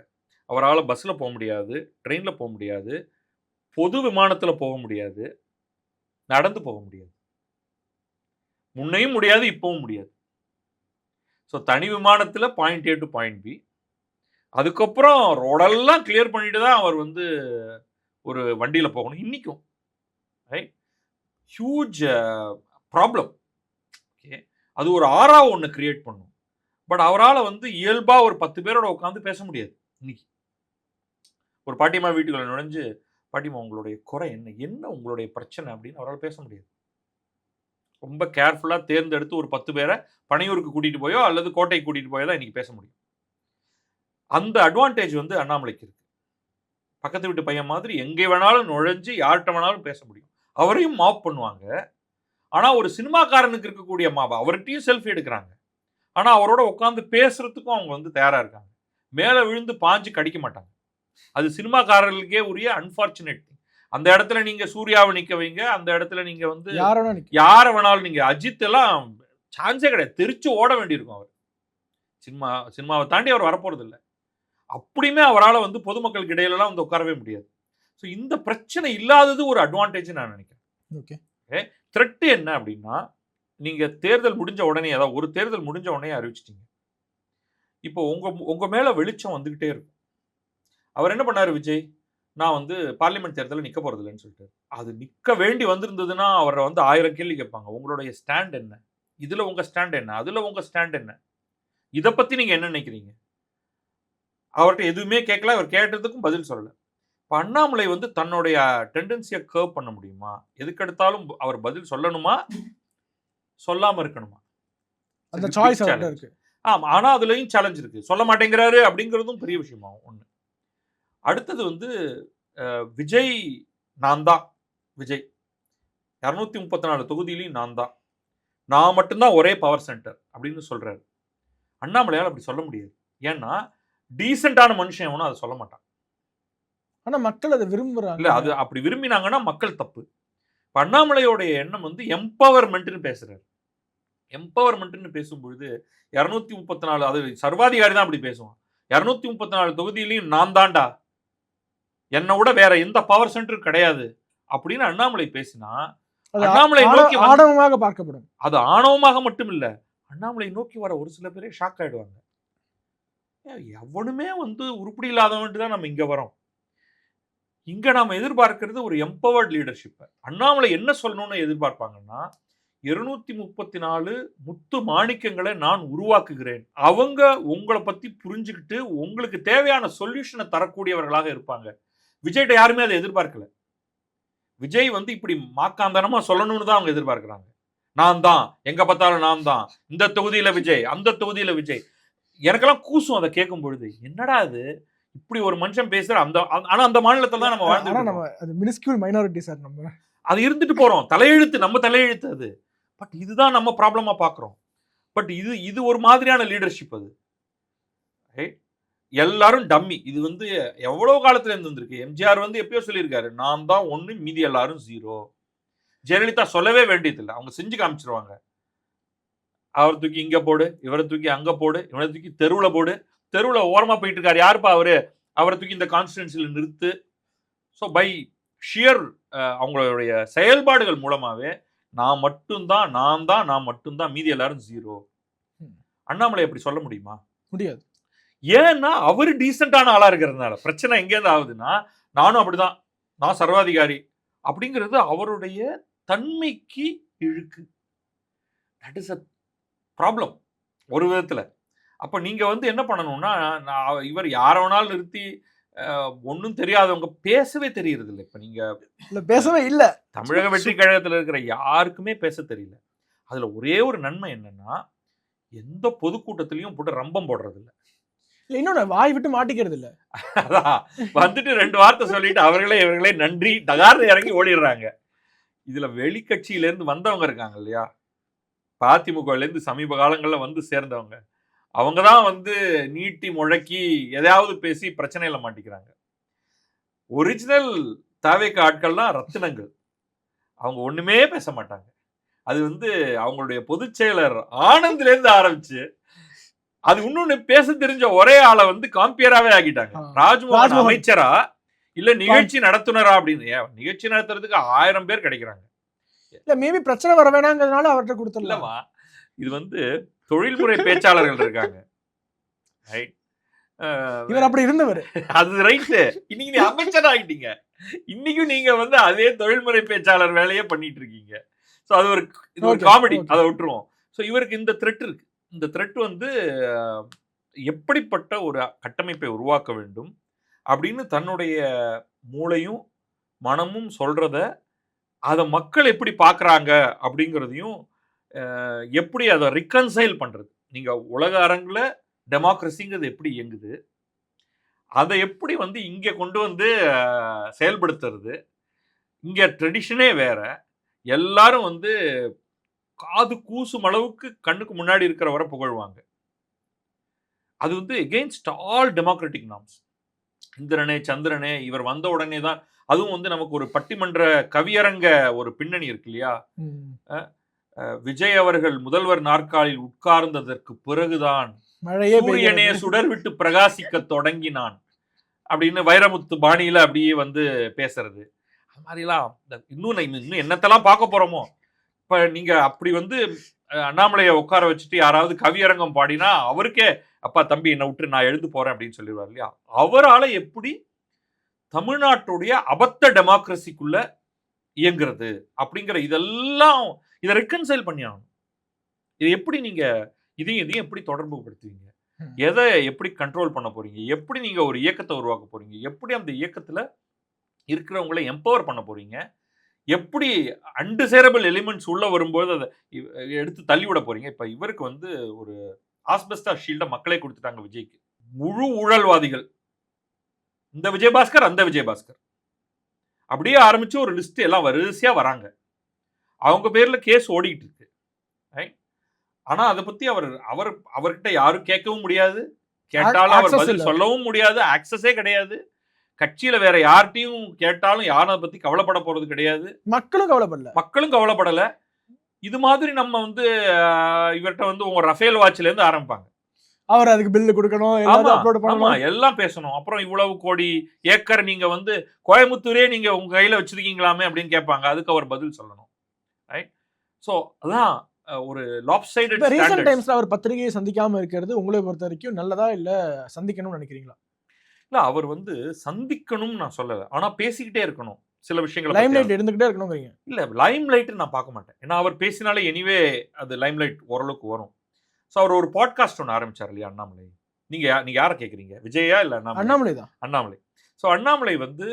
C: அவரால் பஸ்ஸில் போக முடியாது, ட்ரெயினில் போக முடியாது, பொது விமானத்தில் போக முடியாது, நடந்து போக முடியாது. முன்னையும் முடியாது, இப்பவும் முடியாது. ஸோ தனி விமானத்தில் point A to point B, அதுக்கப்புறம் ரோடெல்லாம் கிளியர் பண்ணிட்டு தான் அவர் வந்து ஒரு வண்டியில் போகணும். இன்னைக்கும் ரைட், ஹியூஜ் ப்ராப்ளம். ஓகே, அது ஒரு ஆறா ஒன்று கிரியேட் பண்ணும். பட் அவரால் வந்து இயல்பாக ஒரு 10 பேரோட உட்காந்து பேச முடியாது. இன்னைக்கு ஒரு பாட்டிமா வீட்டுக்குள்ள நுழைஞ்சு, பாட்டிமா உங்களுடைய குறை என்ன, என்ன உங்களுடைய பிரச்சனை அப்படின்னு அவரால் பேச முடியாது. ரொம்ப கேர்ஃபுல்லாக தேர்ந்தெடுத்து ஒரு 10 பேரை பனையூருக்கு கூட்டிகிட்டு போயோ அல்லது கோட்டைக்கு கூட்டிகிட்டு போயோ தான் இன்னைக்கு பேச முடியும். அந்த அட்வான்டேஜ் வந்து அண்ணாமலைக்கு இருக்கு. பக்கத்து வீட்டு பையன் மாதிரி எங்கே வேணாலும் நுழைஞ்சு யார்கிட்ட வேணாலும் பேச முடியும். அவரையும் மாப் பண்ணுவாங்க. ஆனால் ஒரு சினிமாக்காரனுக்கு இருக்கக்கூடிய மாப், அவர்கிட்டையும் செல்ஃபி எடுக்கிறாங்க. ஆனால் அவரோட உட்காந்து பேசுறதுக்கும் அவங்க வந்து தயாராக இருக்காங்க. மேலே விழுந்து பாஞ்சு கடிக்க மாட்டாங்க. அது சினிமாக்காரர்களுக்கே உரிய அன்பார்ச்சுனேட். அந்த இடத்துல நீங்க சூர்யாவை நிக்க வைங்க, அந்த இடத்துல நீங்க வந்து யாரை வேணாலும் நீங்க, அஜித் எல்லாம் சான்ஸே கிடையாது, தெரிச்சு ஓட வேண்டியிருக்கும். அவர் சினிமாவை தாண்டி அவர் வரப்போறது இல்லை. அப்படியுமே அவரால் வந்து பொதுமக்களுக்கு இடையிலலாம் வந்து உட்காரவே முடியாது. ஸோ இந்த பிரச்சனை இல்லாதது ஒரு அட்வான்டேஜ் நான் நினைக்கிறேன்.
B: ஓகே.
C: த்ரெட் என்ன அப்படின்னா, நீங்க தேர்தல் முடிஞ்ச உடனே, அதாவது ஒரு தேர்தல் முடிஞ்ச உடனே அறிவிச்சிட்டீங்க. இப்போ உங்க மேல வெளிச்சம் வந்துகிட்டே இருக்கும். அவர் என்ன பண்ணாரு விஜய்? நான் வந்து பார்லிமெண்ட் தேர்தலில் நிக்க போறது இல்லைன்னு சொல்லிட்டாரு. அது நிக்க வேண்டி வந்திருந்ததுன்னா அவரை வந்து 1000 கேள்வி கேட்பாங்க. உங்களுடைய ஸ்டாண்ட் என்ன? இதுல உங்க ஸ்டாண்ட் என்ன? அதுல உங்க ஸ்டாண்ட் என்ன? இத பத்தி நீங்க என்ன நினைக்கிறீங்க? அவர்ட்ட எதுவுமே கேட்கல. அவர் கேட்டதுக்கும் பதில் சொல்லல. இப்ப அண்ணாமலை வந்து தன்னுடைய டெண்டன்சிய கர்வ் பண்ண முடியுமா? எதுக்கெடுத்தாலும் அவர் பதில் சொல்லணுமா? சொல்லாம இருக்கணுமா?
B: அந்த சாய்ஸ் அவர்ட்ட இருக்கு.
C: ஆமா. ஆனா அதுலயும் சேலஞ்ச் இருக்கு. சொல்ல மாட்டேங்கிறாரு அப்படிங்கிறதும் பெரிய விஷயமாகும் ஒண்ணு. அடுத்தது வந்து விஜய் நான் தான் விஜய். 234 தொகுதியிலையும் நான் தான். நான் மட்டும்தான் ஒரே பவர் சென்டர் அப்படின்னு சொல்றாரு. அண்ணாமலையால் அப்படி சொல்ல முடியாது. ஏன்னா டீசென்டான மனுஷன் எவனும் அதை சொல்ல மாட்டான்.
B: ஆனா மக்கள் அதை விரும்புறாங்க.
C: இல்ல அது அப்படி விரும்பினாங்கன்னா மக்கள் தப்பு. அண்ணாமலையோடைய எண்ணம் வந்து எம்பவர்மெண்ட்னு பேசுறாரு. எம்பவர்மெண்ட்னு பேசும்பொழுது 234 அது சர்வாதிகாரி தான் அப்படி பேசுவான். 234 தொகுதியிலையும் நான் தான்டா, என்னை விட வேற எந்த பவர் சென்டரும் கிடையாது அப்படின்னு அண்ணாமலை பேசினா அண்ணாமலை நோக்கி
B: ஆணவமாக பார்க்கப்படும்.
C: அது ஆணவமாக மட்டும் இல்ல, அண்ணாமலை நோக்கி வர ஒரு சில பேரே ஷாக் ஆயிடுவாங்க. எவனுமே வந்து உருப்படி இல்லாதவன்ட்டு தான் நம்ம இங்க வரோம். இங்க நாம எதிர்பார்க்கிறது ஒரு எம்பவர்ட் லீடர்ஷிப். அண்ணாமலை என்ன சொல்லணும்னு எதிர்பார்ப்பாங்கன்னா, 234 முத்து மாணிக்கங்களை நான் உருவாக்குகிறேன். அவங்க உங்களை பத்தி புரிஞ்சுக்கிட்டு உங்களுக்கு தேவையான சொல்யூஷனை தரக்கூடியவர்களாக இருப்பாங்க. விஜய்கிட்ட யாருமே அதை எதிர்பார்க்கல. விஜய் வந்து இப்படி மாக்காந்தனமா சொல்லணும்னு தான் அவங்க எதிர்பார்க்கிறாங்க. நான் தான், எங்க பார்த்தாலும் நான் தான், இந்த தொகுதியில விஜய், அந்த தொகுதியில விஜய். எனக்கெல்லாம் கூசும் அதை கேட்கும் பொழுது. என்னடா அது இப்படி ஒரு மனுஷன் பேசுற அந்த ஆனா அந்த மாநிலத்துல தான் நம்ம வாழ்ந்துட்டு
B: அது மினிஸ்கியூல் மைனாரிட்டி சார். நம்ம
C: அது இருந்துட்டு போறோம். தலையெழுத்து நம்ம தலையெழுத்து அது. பட் இதுதான் நம்ம ப்ராப்ளமா பாக்குறோம். பட் இது ஒரு மாதிரியான லீடர்ஷிப் அது. எல்லாரும் டம்மி. இது வந்து எவ்வளவு காலத்துல இருந்து வந்திருக்கு. எம்ஜிஆர் வந்து எப்பயோ சொல்லியிருக்காரு, நான் தான் ஒண்ணு மீதி எல்லாரும் ஜீரோ. ஜெயலலிதா சொல்லவே வேண்டியதில்லை, அவங்க செஞ்சு காமிச்சிருவாங்க. அவர் தூக்கி இங்க போடு, இவரை தூக்கி அங்க போடு, இவனை தூக்கி தெருவுல போடு. தெருவுல ஓரமா போயிட்டு இருக்காரு, யாருப்பா அவரு? அவரை தூக்கி இந்த கான்ஸ்டிடன்சில நிறுத்து. ஸோ பை ஷியர் அவங்களுடைய செயல்பாடுகள் மூலமாவே நான் மட்டும்தான், நான் மட்டும்தான், மீதி எல்லாரும் ஜீரோ. அண்ணாமலை அப்படி சொல்ல முடியுமா?
B: முடியாது.
C: ஏன்னா அவரு டீசென்டான ஆளா இருக்கிறதுனால. பிரச்சனை எங்கேருந்து ஆகுதுன்னா, நானும் அப்படிதான், நான் சர்வாதிகாரி அப்படிங்கிறது அவருடைய தன்மைக்கு இழுக்கு. தட் இஸ் அ ப்ராப்ளம் ஒரு விதத்துல. அப்ப நீங்க வந்து என்ன பண்ணணும்னா, இவர் யார வேணாலும் நிறுத்தி ஒன்னும் தெரியாதவங்க பேசவே தெரியறது இல்லை. இப்ப நீங்க
B: பேசவே இல்ல.
C: தமிழக வெற்றி கழகத்துல இருக்கிற யாருக்குமே பேச தெரியல. அதுல ஒரே ஒரு நன்மை என்னன்னா, எந்த பொதுக்கூட்டத்திலையும் போட்டு ரம்பம் போடுறது இல்ல.
B: இன்னொன்னு வாய் விட்டு மாட்டிக்கிறது இல்ல.
C: அதான் வந்துட்டு 2 வார்த்தை சொல்லிட்டு இவர்களே நன்றி தகார்னு இறங்கி ஓடிடுறாங்க. இதுல வெளிக்கட்சியில இருந்து வந்தவங்க இருக்காங்க இல்லையா, அதிமுகல இருந்து சமீப காலங்கள்ல வந்து சேர்ந்தவங்க, அவங்கதான் வந்து நீட்டி முழக்கி எதையாவது பேசி பிரச்சனையில மாட்டிக்கிறாங்க. ஒரிஜினல் தாவேக ஆட்கள்லாம் ரத்தினங்கள். அவங்க ஒண்ணுமே பேச மாட்டாங்க. அது வந்து அவங்களுடைய பொதுச் செயலர் ஆனந்த்ல இருந்து ஆரம்பிச்சு அது இன்னொன்னு பேச தெரிஞ்ச ஒரே ஆளை வந்து காம்பியராவே ஆகிட்டாங்க. ராஜ்மோகன் அமைச்சரா இல்ல நிகழ்ச்சி நடத்துனரா அப்படின்னு. நிகழ்ச்சி நடத்துறதுக்கு 1000 பேர் கிடைக்கிறாங்க.
B: இல்ல மேபி பிரச்சனை வர வேணாங்கிறதுனால அவர்கிட்ட கொடுத்துடலாமா?
C: இது வந்து தொழில்முறை பேச்சாளர்கள் இருக்காங்க. ரைட்,
B: இவர் அப்படி இருந்தவர்.
C: அது ரைட்டு. இன்னைக்கு நீ அமைச்சர் ஆகிட்டீங்க. இன்னைக்கும் நீங்க வந்து அதே தொழில்முறை பேச்சாளர் வேலையே பண்ணிட்டு இருக்கீங்க. ஸோ அது ஒரு காமெடி, அதை விட்டுருவோம். ஸோ இவருக்கு இந்த த்ரெட் இருக்கு. இந்த த்ரெட் வந்து எப்படிப்பட்ட ஒரு கட்டமைப்பை உருவாக்க வேண்டும் அப்படின்னு தன்னுடைய மூளையும் மனமும் சொல்றத அதை மக்கள் எப்படி பார்க்குறாங்க அப்படிங்கிறதையும் எப்படி அதை ரிகன்சைல் பண்றது. நீங்க உலக அரங்குல டெமோக்ரஸிங்கிறது எப்படி இயங்குது, அதை எப்படி வந்து இங்க கொண்டு வந்து செயல்படுத்துறது. இங்க ட்ரெடிஷனே வேற. எல்லாரும் வந்து காது கூசும் அளவுக்கு கண்ணுக்கு முன்னாடி இருக்கிறவரை புகழ்வாங்க. அது வந்து எகெயின்ஸ்ட் ஆல் டெமோக்ராட்டிக் நார்ம்ஸ். இந்திரனே சந்திரனே இவர் வந்த உடனே தான். அதுவும் வந்து நமக்கு ஒரு பட்டிமன்ற கவியரங்க ஒரு பின்னணி இருக்கு இல்லையா. விஜய் அவர்கள் முதல்வர் நாற்காலில் உட்கார்ந்ததற்கு பிறகுதான் சூரியனே சுடர் விட்டு பிரகாசிக்க தொடங்கினான். அப்படின்னு வைரமுத்து பாணியில அப்படியே வந்து பேசுறது, அது மாதிரிலாம் இன்னும் என்னத்தெல்லாம் பார்க்க போறோமோ. இப்ப நீங்க அப்படி வந்து அண்ணாமலையை உட்கார வச்சுட்டு யாராவது கவியரங்கம் பாடினா அவருக்கே அப்பா தம்பி என்னை விட்டு நான் எழுந்து போறேன் அப்படின்னு சொல்லிடுவார் இல்லையா. அவரால எப்படி தமிழ்நாட்டுடைய அபத்த டெமோக்ரஸிக்குள்ள இயங்குறது அப்படிங்கிற இதெல்லாம் இதை ரெக்கன்சைல் பண்ணி ஆகணும். இது எப்படி நீங்க இதையும் எப்படி தொடர்பு படுத்துவீங்க, எதை எப்படி கண்ட்ரோல் பண்ண போறீங்க, எப்படி நீங்க ஒரு இயக்கத்தை உருவாக்க போறீங்க, எப்படி அந்த இயக்கத்துல இருக்கிறவங்களை எம்பவர் பண்ண போறீங்க, எப்படி அன்டிசைரபிள் எலிமெண்ட்ஸ் உள்ள வரும்போது அதை எடுத்து தள்ளிவிட போறீங்க. இப்ப இவருக்கு வந்து ஒரு ஆஸ்பெஸ்டா ஷீல்ட மக்களே கொடுத்துட்டாங்க விஜய்க்கு. முழு ஊழல்வாதிகள், இந்த விஜயபாஸ்கர் அந்த விஜயபாஸ்கர் அப்படியே ஆரம்பிச்சு ஒரு லிஸ்ட் எல்லாம் வரிசையா வராங்க. அவங்க பேர்ல கேஸ் ஓடிட்டு இருக்கு. ஆனா அதை பத்தி அவர்கிட்ட யாரும் கேட்கவும் முடியாது, கேட்டாலும் அவர் பதில் சொல்லவும் முடியாது, ஆக்சஸே கிடையாது. கட்சியில வேற யார்ட்டையும் கேட்டாலும் யாரும் அதை பத்தி கவலைப்பட போறது கிடையாது. மக்களும் கவலைப்படல. இது மாதிரி நம்ம வந்து இவர்கிட்ட வந்து உங்க ரஃபேல் வாட்ச்ல இருந்து ஆரம்பிப்பாங்க.
B: அவர் அதுக்கு பில்லு கொடுக்கணும்,
C: எல்லாம் பேசணும். அப்புறம் இவ்வளவு கோடி ஏக்கர் நீங்க வந்து கோயம்புத்தூரே நீங்க உங்க கையில வச்சிருக்கீங்களாமே அப்படின்னு கேட்பாங்க. அதுக்கு அவர் பதில் சொல்லணும். ரைட். சோ அதான் ஒரு லாப்சைடட் ஸ்டாண்டர்ட்.
B: ரீசன்ட் டைம்ஸ்ல அவர் பத்திரிகையை சந்திக்காம இருக்கிறது உங்களை பொறுத்த வரைக்கும் நல்லதா இல்ல சந்திக்கணும்னு நினைக்கிறீங்களா?
C: இல்ல, அவர் வந்து சந்திக்கணும்னு நான் சொல்லல. ஆனா பேசிக்கிட்டே இருக்கணும். சில விஷயங்களை
B: லைம் லைட் இருந்துகிட்டே இருக்கணும்ங்கறீங்க.
C: இல்ல, லைம் லைட் நான் பார்க்க மாட்டேன். ஏன்னா அவர் பேசினாலே எனிவே அது லைம் லைட் ஓரளவுக்கு வரும். ஸோ அவர் ஒரு பாட்காஸ்ட் ஒன்று ஆரம்பிச்சார் இல்லையா அண்ணாமலை. நீங்க யாரை கேட்குறீங்க, விஜயா இல்ல
B: அண்ணாமலை தான்.
C: அண்ணாமலை. ஸோ அண்ணாமலை வந்து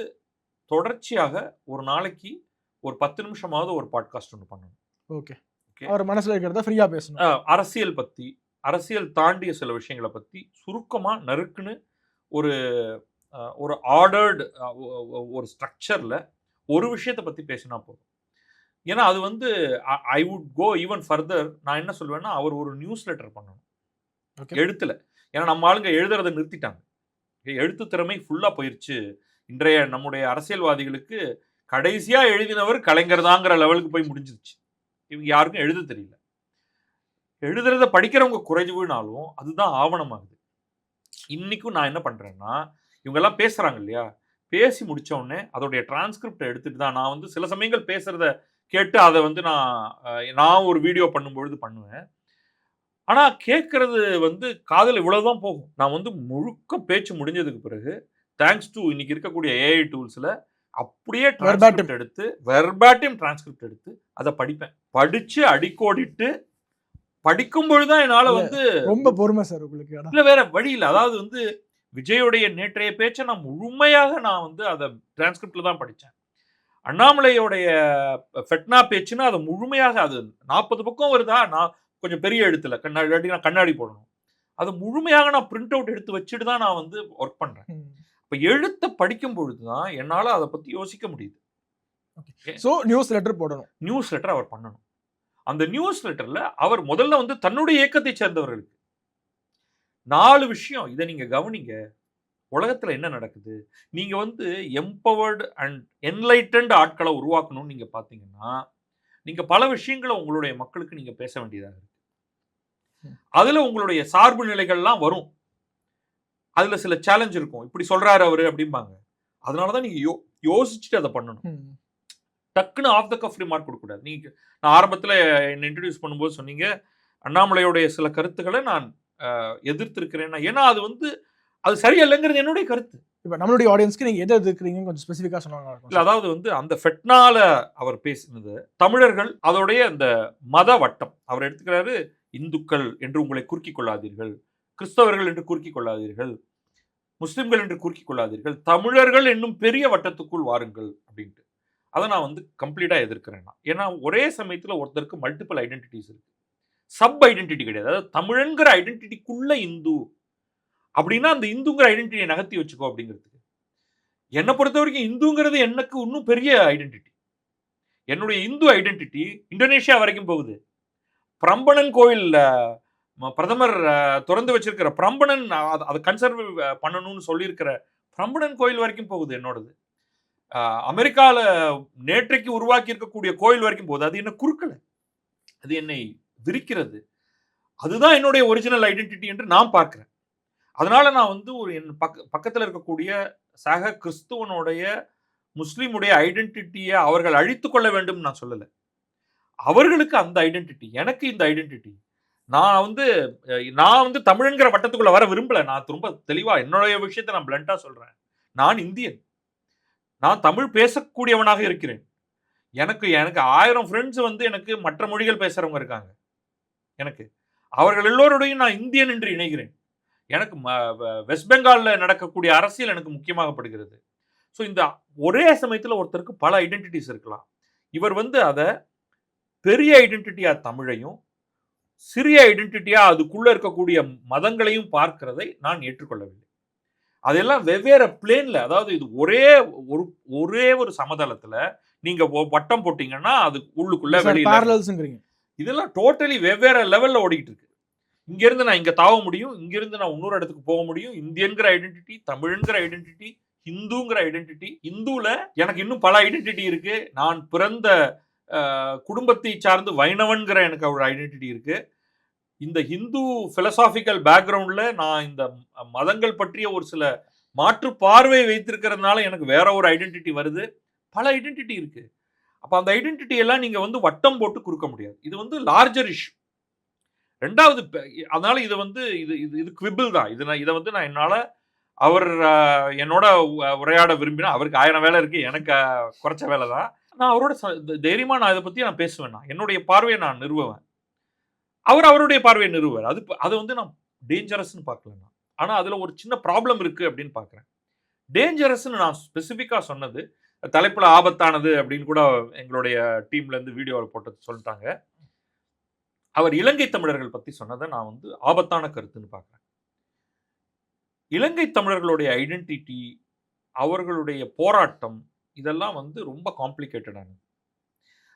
C: தொடர்ச்சியாக ஒரு நாளைக்கு ஒரு 10 நிமிஷமாவது ஒரு பாட்காஸ்ட் ஒன்று பண்ணணும்.
B: ஓகே. அவர் மனசுல இருக்கிறத ஃப்ரீயா பேசணும்.
C: அரசியல் பத்தி, அரசியல் தாண்டிய சில விஷயங்களை பத்தி சுருக்கமா நறுக்குன்னு ஒரு ஒரு ஆர்டர்டு ஒரு ஸ்ட்ரக்சர்ல ஒரு விஷயத்தை பத்தி பேசினா போதும். ஏன்னா அது வந்து I would go even further. நான் என்ன சொல்லுவேன்னா அவர் ஒரு நியூஸ் லெட்டர் பண்ணணும் எழுத்துல. ஏன்னா நம்ம ஆளுங்க எழுதுறதை நிறுத்திட்டாங்க. எழுத்து திறமை ஃபுல்லா போயிருச்சு. இன்றைய நம்முடைய அரசியல்வாதிகளுக்கு கடைசியா எழுதினவர் கலைஞர் தாங்கிற லெவலுக்கு போய் முடிஞ்சிருச்சு. இவங்க யாருக்கும் எழுத தெரியல. எழுதுறத படிக்கிறவங்க குறைவுனாலும் அதுதான் ஆவணமாகுது. இன்னைக்கும் நான் என்ன பண்றேன்னா இவங்க எல்லாம் பேசுறாங்க இல்லையா, பேசி முடிச்ச உடனே அதோடைய டிரான்ஸ்கிரிப்ட் எடுத்துட்டு தான் நான் வந்து சில சமயங்கள் பேசுறத கேட்டு அதை வந்து நான் ஒரு வீடியோ பண்ணும்பொழுது பண்ணுவேன். ஆனா கேட்கறது வந்து காதல் இவ்வளவுதான் போகும். நான் வந்து முழுக்க பேச்சு முடிஞ்சதுக்கு பிறகு தேங்க்ஸ் டு இன்னைக்கு இருக்கக்கூடிய ஏஐ டூல்ஸ்ல அப்படியே டிரான்ஸ்கிரிப்ட் எடுத்து வெர்பாட்டிம் டிரான்ஸ்கிரிப்ட் எடுத்து அதை படிப்பேன். படிச்சு அடிக்கோடிட்டு படிக்கும் பொழுதுதான் என்னால வந்து
B: ரொம்ப பொறுமை சார் உங்களுக்கு.
C: இல்ல வேற வழி இல்லை. அதாவது வந்து விஜயோடைய நேற்றைய பேச்சை நான் முழுமையாக நான் வந்து அதை டிரான்ஸ்கிரிப்ட்ல தான் படித்தேன். அண்ணாமலையோடைய ஃபெட்னா பேச்சுன்னா அதை முழுமையாக, அது 40 பக்கம் வருதா, நான் கொஞ்சம் பெரிய எழுத்துல கண்ணாடி போடணும், அதை முழுமையாக நான் பிரிண்ட் அவுட் எடுத்து வச்சுட்டு தான் நான் வந்து ஒர்க் பண்றேன். இப்போ எழுத்தை படிக்கும் பொழுதுதான் என்னால் அதை பத்தி யோசிக்க முடியுது.
B: ஸோ நியூஸ் லெட்டர் போடணும்,
C: நியூஸ் லெட்டர் அவர் பண்ணணும். அந்த நியூஸ் லெட்டர்ல அவர் முதல்ல வந்து தன்னுடைய இயக்கத்தை சேர்ந்தவர்களுக்கு 4 விஷயம், இதை நீங்க கவனிங்க, உலகத்துல என்ன நடக்குது, நீங்க வந்து எம்பவர்டு அண்ட் என்லைட்டன்ட் ஆட்களை உருவாக்கணும்னு நீங்க பாத்தீங்கன்னா நீங்க பல விஷயங்களை உங்களுடைய மக்களுக்கு நீங்க பேச வேண்டியதாக இருக்கு. அதுல உங்களுடைய சார்பு நிலைகள்லாம் வரும். அதுல சில சேலஞ்ச் இருக்கும். இப்படி சொல்றாரு அவரு அப்படிம்பாங்க. அதனாலதான் நீங்க யோசிச்சுட்டு அதை பண்ணணும். டக்குன்னு ஆஃப் த கஃப் ரிமார்க் கொடுக்கக்கூடாது. நீங்க நான் ஆரம்பத்தில் என்ன இன்ட்ரடியூஸ் பண்ணும்போது சொன்னீங்க அண்ணாமலையோடைய சில கருத்துக்களை நான் எதிர்த்திருக்கிறேன். ஏன்னா அது வந்து அது சரியில்லைங்கிறது என்னுடைய கருத்து.
B: இப்போ நம்மளுடைய ஆடியன்ஸ்க்கு நீங்க எதை எதிர்க்கிறீங்க கொஞ்சம் ஸ்பெசிஃபிக்கா சொன்னாங்க.
C: இல்லை, அதாவது வந்து அந்த ஃபெட்னால அவர் பேசினது தமிழர்கள் அதோடைய அந்த மத வட்டம் அவர் எடுத்துக்கிறாரு. இந்துக்கள் என்று உங்களை குறுக்கிக் கொள்ளாதீர்கள், கிறிஸ்தவர்கள் என்று குறுக்கிக் கொள்ளாதீர்கள், முஸ்லிம்கள் என்று குறுக்கிக் கொள்ளாதீர்கள், தமிழர்கள் என்னும் பெரிய வட்டத்துக்குள் வாருங்கள் அப்படின்ட்டு. அதை நான் வந்து கம்ப்ளீட்டா எதிர்க்கிறேன். ஏன்னா ஒரே சமயத்தில் ஒருத்தருக்கு மல்டிபிள் ஐடென்டிட்டிஸ் இருக்கு, சப் ஐடென்டிட்டி கிடையாது. அதாவது தமிழன்கிற ஐடென்டிட்டிக்குள்ள இந்து அப்படின்னா அந்த இந்துங்கிற ஐடென்டிட்டியை நகர்த்தி வச்சுக்கோ அப்படிங்கிறதுக்கு. என்னை பொறுத்த வரைக்கும் இந்துங்கிறது எனக்கு இன்னும் பெரிய ஐடென்டிட்டி. என்னுடைய இந்து ஐடென்டிட்டி இந்தோனேஷியா வரைக்கும் போகுது. பிரம்பணன் கோயில் பிரதமர் திறந்து வச்சிருக்கிற பிரம்பணன் அதை கன்சர்வ் பண்ணணும்னு சொல்லியிருக்கிற பிரம்பணன் கோயில் வரைக்கும் போகுது என்னோடது. அமெரிக்கால நேற்றைக்கு உருவாக்கி இருக்கக்கூடிய கோயில் வரைக்கும் போகுது. அது என்ன குறுக்கல, அது என்னை விரிக்கிறது. அதுதான் என்னுடைய ஒரிஜினல் ஐடென்டிட்டி என்று நான் பார்க்கிறேன். அதனால நான் வந்து ஒரு என் பக்கத்தில் இருக்கக்கூடிய சக கிறிஸ்துவனுடைய முஸ்லீமுடைய ஐடென்டிட்டியை அவர்கள் அழித்து கொள்ள வேண்டும் நான் சொல்லலை. அவர்களுக்கு அந்த ஐடென்டிட்டி, எனக்கு இந்த ஐடென்டிட்டி. நான் வந்து தமிழ்ங்கிற வட்டத்துக்குள்ள வர விரும்பல. நான் ரொம்ப தெளிவா என்னுடைய விஷயத்தை நான் பிளண்டா சொல்றேன். நான் இந்தியன். நான் தமிழ் பேசக்கூடியவனாக இருக்கிறேன். எனக்கு எனக்கு 1000 ஃப்ரெண்ட்ஸ் வந்து எனக்கு மற்ற மொழிகள் பேசுறவங்க இருக்காங்க. எனக்கு அவர்கள் எல்லோருடையும் நான் இந்தியன் என்று இணைகிறேன். எனக்கு வெஸ்ட் பெங்கால்ல நடக்கக்கூடிய அரசியல் எனக்கு முக்கியமாகப்படுகிறது. ஸோ இந்த ஒரே சமயத்தில் ஒருத்தருக்கு பல ஐடென்டிட்டிஸ் இருக்கலாம். இவர் வந்து அதை பெரிய ஐடென்டிட்டியா தமிழையும் சிறிய ஐடென்டிட்டியா அதுக்குள்ள இருக்கக்கூடிய மதங்களையும் பார்க்கிறதை நான் ஏற்றுக்கொள்ளவில்லை. அதெல்லாம் வெவ்வேறு பிளேன்ல, அதாவது இது ஒரே ஒரு சமதளத்துல நீங்க வட்டம் போட்டீங்கன்னா அது உள்ளுக்குள்ள வெளியில இதெல்லாம் டோட்டலி வெவ்வேறு லெவல்ல ஓடிக்கிட்டு இருக்கு. இங்க இருந்து நான் இங்க தாவ முடியும், இங்க இருந்து நான் இன்னொரு இடத்துக்கு போக முடியும். இந்தியன்கிற ஐடென்டிட்டி, தமிழ்ங்கிற ஐடென்டிட்டி, ஹிந்துங்கிற ஐடென்டிட்டி. இந்துல எனக்கு இன்னும் பல ஐடென்டிட்டி இருக்கு. நான் பிறந்த குடும்பத்தை சார்ந்து வைணவன்கிற எனக்கு ஒரு ஐடென்டிட்டி இருக்கு. இந்த ஹிந்து பிலசாபிக்கல் பேக்ரவுண்ட்ல நான் இந்த மதங்கள் பற்றிய ஒரு சில மாற்று பார்வை வைத்திருக்கிறதுனால எனக்கு வேற ஒரு ஐடென்டிட்டி வருது. பல ஐடென்டிட்டி இருக்கு. அப்ப அந்த ஐடென்டிட்டி எல்லாம் நீங்க வந்து வட்டம் போட்டு குறுக்க முடியாது. இது வந்து லார்ஜர் இஷ்யூ. ரெண்டாவது, அதனால இது வந்து இது குவிபிள் தான். இதை வந்து நான் என்னால அவர் என்னோட உரையாட விரும்பினா, அவருக்கு 1000 வேலை இருக்கு, எனக்கு குறைச்ச வேலை தான். நான் அவரோட தைரியமா நான் இதை பத்தி நான் பேசுவேன். நான் என்னுடைய பார்வையை நான் நிறுவுவேன். அவர் அவருடைய பார்வையை நிறுவுவார். அது வந்து நான் டேஞ்சரஸ்ன்னு பார்க்கல. ஆனா அதுல ஒரு சின்ன ப்ராப்ளம் இருக்கு அப்படின்னு பார்க்கிறேன். டேஞ்சரஸ்ன்னு நான் ஸ்பெசிஃபிக்கா சொன்னது தலைப்புல ஆபத்தானது அப்படின்னு கூட எங்களுடைய டீம்ல இருந்து வீடியோவில் போட்டு சொல்லிட்டாங்க. அவர் இலங்கை தமிழர்கள் பத்தி சொன்னதை நான் வந்து ஆபத்தான கருத்துன்னு பார்க்கிறேன். இலங்கை தமிழர்களுடைய ஐடென்டிட்டி, அவர்களுடைய போராட்டம், இதெல்லாம் வந்து ரொம்ப காம்ப்ளிகேட்டடானது.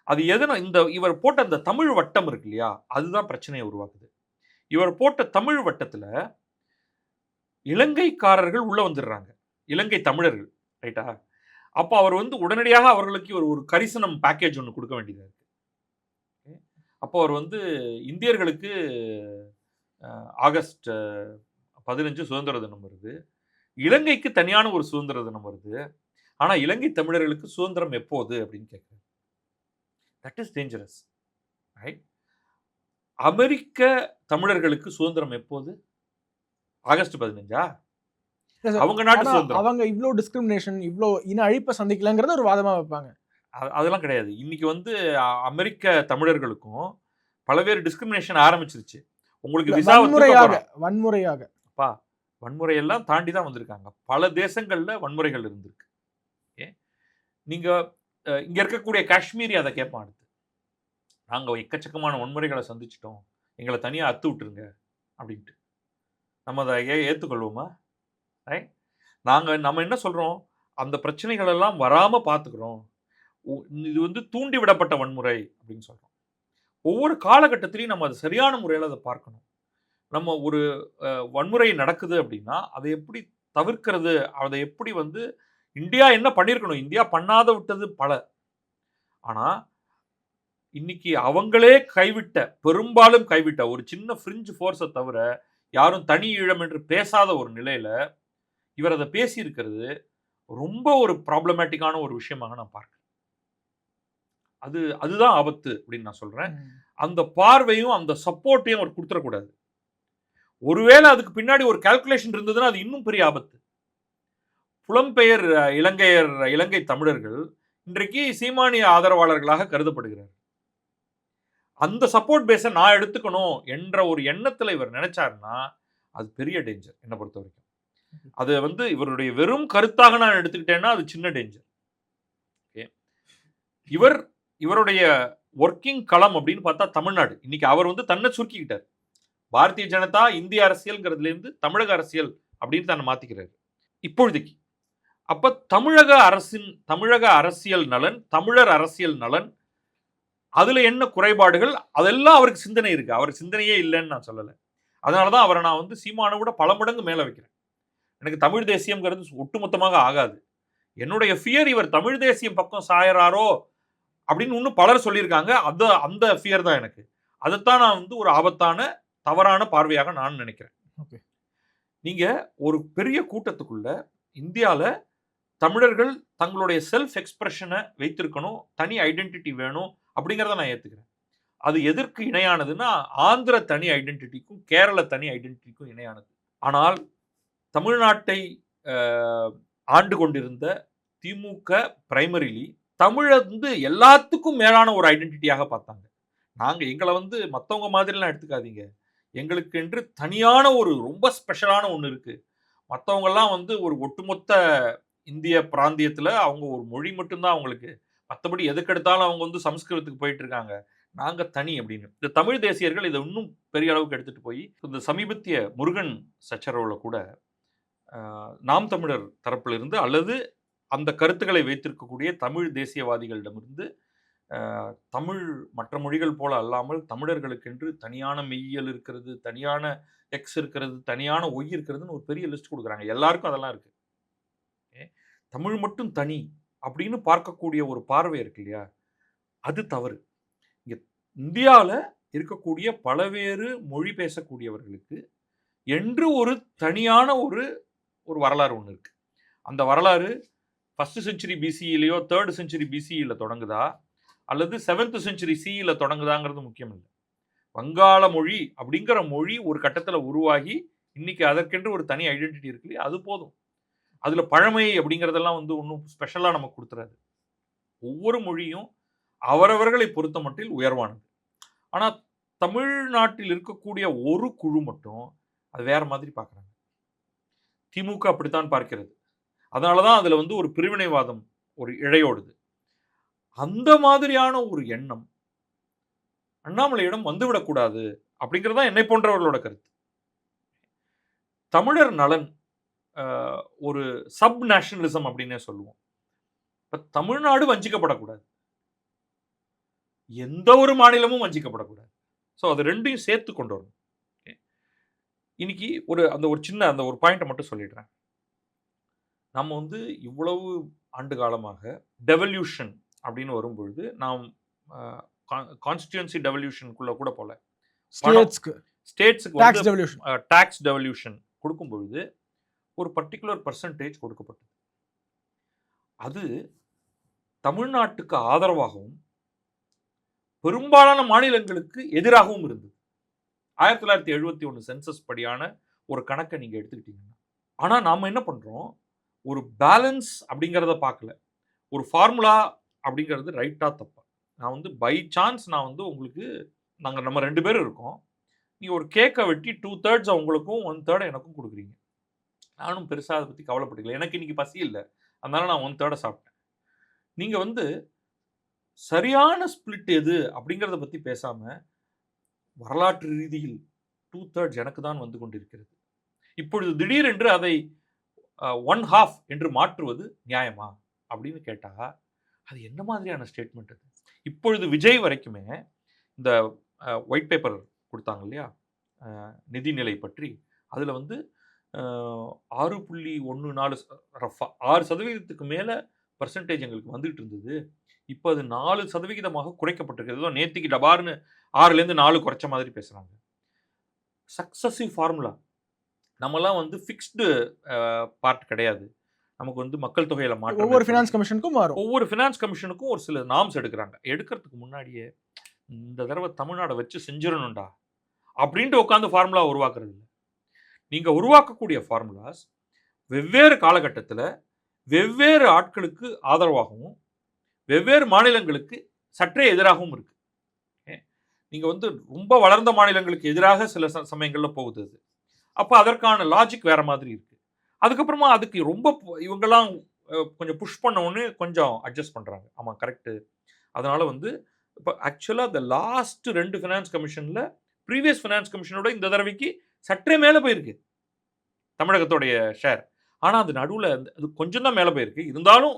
C: அது எதனா இவர் போட்ட அந்த தமிழ் வட்டம் இருக்கு இல்லையா, அதுதான் பிரச்சனையை உருவாக்குது. இவர் போட்ட தமிழ் வட்டத்துல இலங்கைக்காரர்கள் உள்ள வந்துடுறாங்க, இலங்கை தமிழர்கள், ரைட்டா? அப்போ அவர் வந்து உடனடியாக அவர்களுக்கு ஒரு கரிசனம் பேக்கேஜ் ஒன்று கொடுக்க வேண்டியதா இருக்கு. அப்போ அவர் வந்து இந்தியர்களுக்கு ஆகஸ்ட் 15 சுதந்திர தினம் வருது, இலங்கைக்கு தனியான ஒரு சுதந்திர தினம் வருது. ஆனா இலங்கை தமிழர்களுக்கு சுதந்திரம் எப்போது அப்படின்னு கேட்கிறார். That is dangerous, right? அமெரிக்க தமிழர்களுக்கு சுதந்திரம் எப்போது? ஆகஸ்ட் 15. அவங்க நாட்டு சுதந்திரம்.
B: அவங்க இவ்ளோ டிஸ்கிரிமினேஷன், இவ்ளோ இன அழிப்பை சந்திக்கலங்கிறத ஒரு வாதமா வைப்பாங்க.
C: அதெல்லாம் கிடையாது. இன்னைக்கு வந்து அமெரிக்க தமிழர்களுக்கும் பலவேறு டிஸ்கிரிமினேஷன் ஆரம்பிச்சிருச்சு. உங்களுக்கு
B: வன்முறையாக
C: வன்முறையெல்லாம் தாண்டி தான் வந்திருக்காங்க. பல தேசங்கள்ல வன்முறைகள் இருந்திருக்கு. நீங்க இங்க இருக்கக்கூடிய காஷ்மீரி அதை கேட்பான் அடுத்து, நாங்க எக்கச்சக்கமான வன்முறைகளை சந்திச்சிட்டோம், எங்களை தனியா அத்து விட்டுருங்க அப்படின்ட்டு. நம்ம அதை ஏற்றுக்கொள்வோமா? நம்ம என்ன சொல்றோம், அந்த பிரச்சனைகள் எல்லாம் வராம பார்த்துக்கிறோம், இது வந்து தூண்டி விடப்பட்ட வன்முறை அப்படின்னு சொல்றோம். ஒவ்வொரு காலகட்டத்திலையும் நம்ம அது சரியான முறையில் அதை பார்க்கணும். நம்ம ஒரு வன்முறை நடக்குது அப்படின்னா அதை எப்படி தவிர்க்கிறது, அதை எப்படி வந்து இந்தியா என்ன பண்ணியிருக்கணும், இந்தியா பண்ணாத விட்டது பல. ஆனா இன்னைக்கு அவங்களே பெரும்பாலும் கைவிட்ட ஒரு சின்ன ஃப்ரிஞ்ச் ஃபோர்ஸை தவிர யாரும் தனி ஈழம் என்று பேசாத ஒரு நிலையில இவர் அதை பேசி இருக்கிறது ரொம்ப ஒரு ப்ராப்ளமேட்டிக்கான ஒரு விஷயமாக நான் பார்க்கிறேன். அதுதான் ஆபத்து அப்படின்னு நான் சொல்றேன். அந்த பார்வையும் அந்த சப்போர்ட்டையும் அவர் கொடுத்துடக்கூடாது. ஒருவேளை அதுக்கு பின்னாடி ஒரு கால்குலேஷன் இருந்ததுன்னா அது இன்னும் பெரிய ஆபத்து. புலம்பெயர் இலங்கை தமிழர்கள் இன்றைக்கு சீமானிய ஆதரவாளர்களாக கருதப்படுகிறார். அந்த சப்போர்ட் பேஸை நான் எடுத்துக்கணும் என்ற ஒரு எண்ணத்துல இவர் நினைச்சாருன்னா அது பெரிய டேஞ்சர் என்னை பொறுத்த வரைக்கும். அது வந்து இவருடைய வெறும் கருத்தாக நான் எடுத்துக்கிட்டேன்னா அது சின்ன டேஞ்சர். இவருடைய ஒர்க்கிங் களம் அப்படின்னு பார்த்தா தமிழ்நாடு. இன்னைக்கு அவர் வந்து தன்னை சுருக்கிக்கிட்டார். பாரதிய ஜனதா இந்திய அரசியல்ங்கிறதுல இருந்து தமிழக அரசியல் அப்படின்னு தன்னை மாத்திக்கிறாரு இப்பொழுதைக்கு. அப்ப தமிழக அரசியல் நலன், தமிழர் அரசியல் நலன், அதுல என்ன குறைபாடுகள், அதெல்லாம் அவருக்கு சிந்தனை இருக்கு. அவர் சிந்தனையே இல்லைன்னு நான் சொல்லலை. அதனாலதான் அவரை நான் வந்து சீமானை விட பல மடங்கு மேல வைக்கிறேன். எனக்கு தமிழ் தேசியம்ங்கிறது ஒட்டுமொத்தமாக ஆகாது. என்னுடைய ஃபியர் இவர் தமிழ் தேசியம் பக்கம் சாயறாரோ அப்படின்னு இன்னும் பலர் சொல்லியிருக்காங்க. அந்த ஃபியர் தான் எனக்கு. அதைத்தான் நான் வந்து ஒரு ஆபத்தான தவறான பார்வையாக நான் நினைக்கிறேன். நீங்க ஒரு பெரிய கூட்டத்துக்குள்ள இந்தியாவில் தமிழர்கள் தங்களுடைய செல்ஃப் எக்ஸ்பிரஷனை வைத்திருக்கணும், தனி ஐடென்டிட்டி வேணும் அப்படிங்கிறத நான் ஏற்றுக்கிறேன். அது எதற்கு இணையானதுன்னா, ஆந்திர தனி ஐடென்டிட்டிக்கும் கேரள தனி ஐடென்டிட்டிக்கும் இணையானது. ஆனால் தமிழ்நாட்டை ஆண்டு கொண்டிருந்த திமுக பிரைமரிலி தமிழை எல்லாத்துக்கும் மேலான ஒரு ஐடென்டிட்டியாக பார்த்தாங்க. எங்களை மற்றவங்க மாதிரிலாம் எடுத்துக்காதீங்க, எங்களுக்கு என்று தனியான ஒரு ரொம்ப ஸ்பெஷலான ஒன்று இருக்கு. மற்றவங்கெல்லாம் ஒரு ஒட்டுமொத்த இந்திய பிராந்தியத்தில் அவங்க ஒரு மொழி மட்டும்தான் அவங்களுக்கு, மற்றபடி எதுக்கெடுத்தாலும் அவங்க சமஸ்கிருதத்துக்கு போயிட்டு இருக்காங்க, நாங்கள் தனி அப்படின்னு. இந்த தமிழ் தேசியர்கள் இதை இன்னும் பெரிய அளவுக்கு எடுத்துட்டு போய் இந்த சமீபத்திய முருகன் சச்சரவில் கூட நாம் தமிழர் தரப்பிலிருந்து அல்லது அந்த கருத்துக்களை வைத்திருக்கக்கூடிய தமிழ் தேசியவாதிகளிடமிருந்து தமிழ் மற்ற மொழிகள் போல அல்லாமல் தமிழர்களுக்கென்று தனியான மெய்யியல் இருக்கிறது, தனியான எக்ஸ் இருக்கிறது, தனியான ஒய் இருக்கிறதுன்னு ஒரு பெரிய லிஸ்ட் கொடுக்குறாங்க. எல்லாருக்கும் அதெல்லாம் இருக்கு. தமிழ் மட்டும் தனி அப்படின்னு பார்க்கக்கூடிய ஒரு பார்வை இருக்கு இல்லையா, அது தவறு. இங்க இந்தியாவில் இருக்கக்கூடிய பலவேறு மொழி பேசக்கூடியவர்களுக்கு என்று ஒரு தனியான ஒரு வரலாறு ஒன்று இருக்கு. அந்த வரலாறு 1st செஞ்சுரி பிசியிலையோ 3rd செஞ்சுரி பிசியில் தொடங்குதா அல்லது 7th செஞ்சுரி சியில் தொடங்குதாங்கிறது முக்கியம் இல்லை. வங்காள மொழி அப்படிங்கிற மொழி ஒரு கட்டத்தில் உருவாகி இன்னைக்கு அதற்கென்று ஒரு தனி ஐடென்டிட்டி இருக்கு இல்லையா, அது போதும். அதுல பழமை அப்படிங்கிறதெல்லாம் ஒன்றும் ஸ்பெஷலாக நமக்கு கொடுத்துறாது. ஒவ்வொரு மொழியும் அவரவர்களை பொறுத்த மட்டில் உயர்வானது. ஆனால் தமிழ்நாட்டில் இருக்கக்கூடிய ஒரு குழு மட்டும் அது வேற மாதிரி பார்க்குறாங்க. திமுக அப்படித்தான் பார்க்கிறது. அதனால தான் அதில் ஒரு பிரிவினைவாதம் ஒரு இழையோடுது. அந்த மாதிரியான ஒரு எண்ணம் அண்ணாமலையிடம் வந்துவிடக்கூடாது அப்படிங்கிறது தான் என்னை போன்றவர்களோட கருத்து. தமிழர் நலன் ஒரு சப் நேஷனலிசம் அப்படின்னே சொல்லுவோம். இப்ப தமிழ்நாடு வஞ்சிக்கப்படக்கூடாது, எந்த ஒரு மாநிலமும் வஞ்சிக்கப்படக்கூடாது. ஸோ அது ரெண்டையும் சேர்த்து கொண்டு வரணும். இன்னைக்கு ஒரு சின்ன ஒரு பாயிண்டை மட்டும் சொல்லிடுறேன். நம்ம இவ்வளவு ஆண்டு காலமாக டெவல்யூஷன் அப்படின்னு வரும்பொழுது நாம் கான்ஸ்டிட்யூன்சி டெவல்யூஷனுக்குள்ள கூட போல, ஸ்டேட்ஸ்க்கு டாக்ஸ் டெவல்யூஷன் கொடுக்கும் பொழுது ஒரு பர்டிகுலர் பர்சன்டேஜ் கொடுக்கப்பட்டது. அது தமிழ்நாட்டுக்கு ஆதரவாகவும் பெரும்பாலான மாநிலங்களுக்கு எதிராகவும் இருந்தது. 1971 சென்சஸ் படியான ஒரு கணக்கை நீங்க எடுத்துக்கிட்டீங்கன்னா. ஆனா நாம என்ன பண்றோம், ஒரு பேலன்ஸ் அப்படிங்கிறத பார்க்கல, ஒரு ஃபார்முலா அப்படிங்கிறது ரைட்டா தப்பா. நான் பை சான்ஸ் உங்களுக்கு நம்ம 2 பேரும் இருக்கோம், நீங்க ஒரு கேக்கை வெட்டி 2/3 உங்களுக்கும் 1/3 எனக்கும் கொடுக்குறீங்க. நானும் பெருசா அதை பத்தி கவலைப்பட்டுக்கல, எனக்கு இன்னைக்கு பசி இல்லை, அதனால நான் 1/3 சாப்பிட்டேன். நீங்க சரியான ஸ்பிளிட் எது அப்படிங்கிறத பத்தி பேசாம வரலாற்று ரீதியில் 2/3 எனக்கு தான் வந்து கொண்டிருக்கிறது. இப்பொழுது திடீரென்று அதை 1/2 என்று மாற்றுவது நியாயமா அப்படின்னு கேட்டா அது என்ன மாதிரியான ஸ்டேட்மெண்ட் அது? இப்பொழுது விஜய் வரைக்குமே இந்த ஒயிட் பேப்பர் கொடுத்தாங்க இல்லையா நிதிநிலை பற்றி, அதில் 6.14 ரஃபா 6% மேலே பர்சன்டேஜ் எங்களுக்கு வந்துகிட்டு இருந்தது. இப்போ அது 4% குறைக்கப்பட்டிருக்கு. ஏதோ நேத்திக்கு டபார்னு 6லேருந்து 4 குறைச்ச மாதிரி பேசுகிறாங்க. Successive formula. நம்மலாம் ஃபிக்ஸ்டு பார்ட் கிடையாது. நமக்கு மக்கள் தொகையில மாற்றம்.
B: ஒவ்வொரு ஃபினான்ஸ் கமிஷனுக்கும் மாறும்.
C: ஒவ்வொரு ஃபினான்ஸ் கமிஷனுக்கும் ஒரு சில நார்ம்ஸ் எடுக்கிறாங்க. எடுக்கிறதுக்கு முன்னாடியே இந்த தடவை தமிழ்நாடை வச்சு செஞ்சிடணும்டா அப்படின்ட்டு உட்காந்து ஃபார்முலா உருவாக்குறது இல்லை. நீங்கள் உருவாக்கக்கூடிய ஃபார்முலாஸ் வெவ்வேறு காலகட்டத்தில் வெவ்வேறு ஆட்களுக்கு ஆதரவாகவும் வெவ்வேறு மாநிலங்களுக்கு சற்றே எதிராகவும் இருக்கு. நீங்கள் ரொம்ப வளர்ந்த மாநிலங்களுக்கு எதிராக சில சமயங்களில் போகுது. அது அப்போ அதற்கான லாஜிக் வேற மாதிரி இருக்கு. அதுக்கப்புறமா அதுக்கு ரொம்ப இவங்கெல்லாம் கொஞ்சம் புஷ் பண்ண உடனே கொஞ்சம் அட்ஜஸ்ட் பண்ணுறாங்க. ஆமாம் கரெக்டு. அதனால இப்போ ஆக்சுவலாக இந்த லாஸ்ட் 2 ஃபினான்ஸ் கமிஷனில் ப்ரீவியஸ் ஃபினான்ஸ் கமிஷனோட இந்த தடவைக்கு சற்றே மேலே போயிருக்கு தமிழகத்தோடைய ஷேர். ஆனால் அது நடுவில் அது கொஞ்சம் தான் மேலே போயிருக்கு, இருந்தாலும்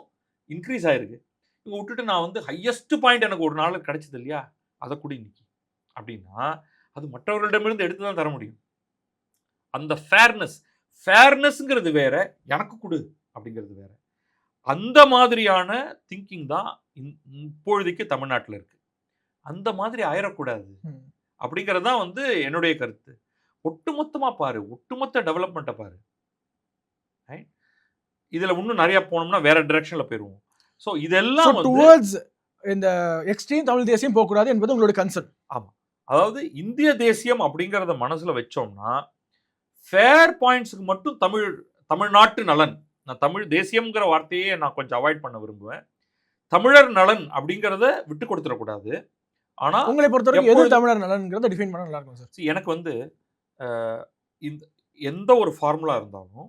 C: இன்க்ரீஸ் ஆகிருக்கு. இவங்க விட்டுட்டு நான் ஹையஸ்ட் பாயிண்ட் எனக்கு ஒரு நாள் கிடைச்சது இல்லையா, அதை கூட இன்னைக்கு அப்படின்னா அது மற்றவர்களிடமிருந்து எடுத்து தான் தர முடியும். அந்த ஃபேர்னஸ்ங்கிறது வேற, எனக்கு கொடு அப்படிங்கிறது வேற. அந்த மாதிரியான திங்கிங் தான் இப்பொழுதைக்கு தமிழ்நாட்டில் இருக்கு. அந்த மாதிரி ஆயிடக்கூடாது அப்படிங்கிறது தான் என்னுடைய கருத்து. ஒட்டுமொத்தமாக பாரு, ஒட்டுமொத்த டெவலப்மெண்ட்டை பாரு. இதில் இன்னும் நிறையா போனோம்னா வேறு டிரெக்ஷனில் போயிடுவோம். ஸோ இதெல்லாம் வந்து
B: டுவர்ட்ஸ் இந்த எக்ஸ்ட்ரீம் தமிழ் தேசியம் போகக்கூடாது என்பது உங்களோட கன்சர்ன்.
C: ஆமாம், அதாவது இந்திய தேசியம் அப்படிங்கிறத மனசில் வச்சோம்னா ஃபேர் பாயிண்ட்ஸுக்கு மட்டும் தமிழ்நாட்டு நலன், நான் தமிழ் தேசியம்ங்கிற வார்த்தையே நான் கொஞ்சம் அவாய்ட் பண்ண விரும்புவேன். தமிழர் நலன் அப்படிங்கிறத விட்டு கொடுத்துடக்கூடாது. ஆனால்
B: உங்களை பொறுத்தவரைக்கும் எது தமிழர் நலன்ங்கிறத டிஃபைன் பண்ண நல்லா இருக்கும் சார்.
C: எனக்கு வந்து இந்த எந்த ஒரு ஃபார்முலா இருந்தாலும்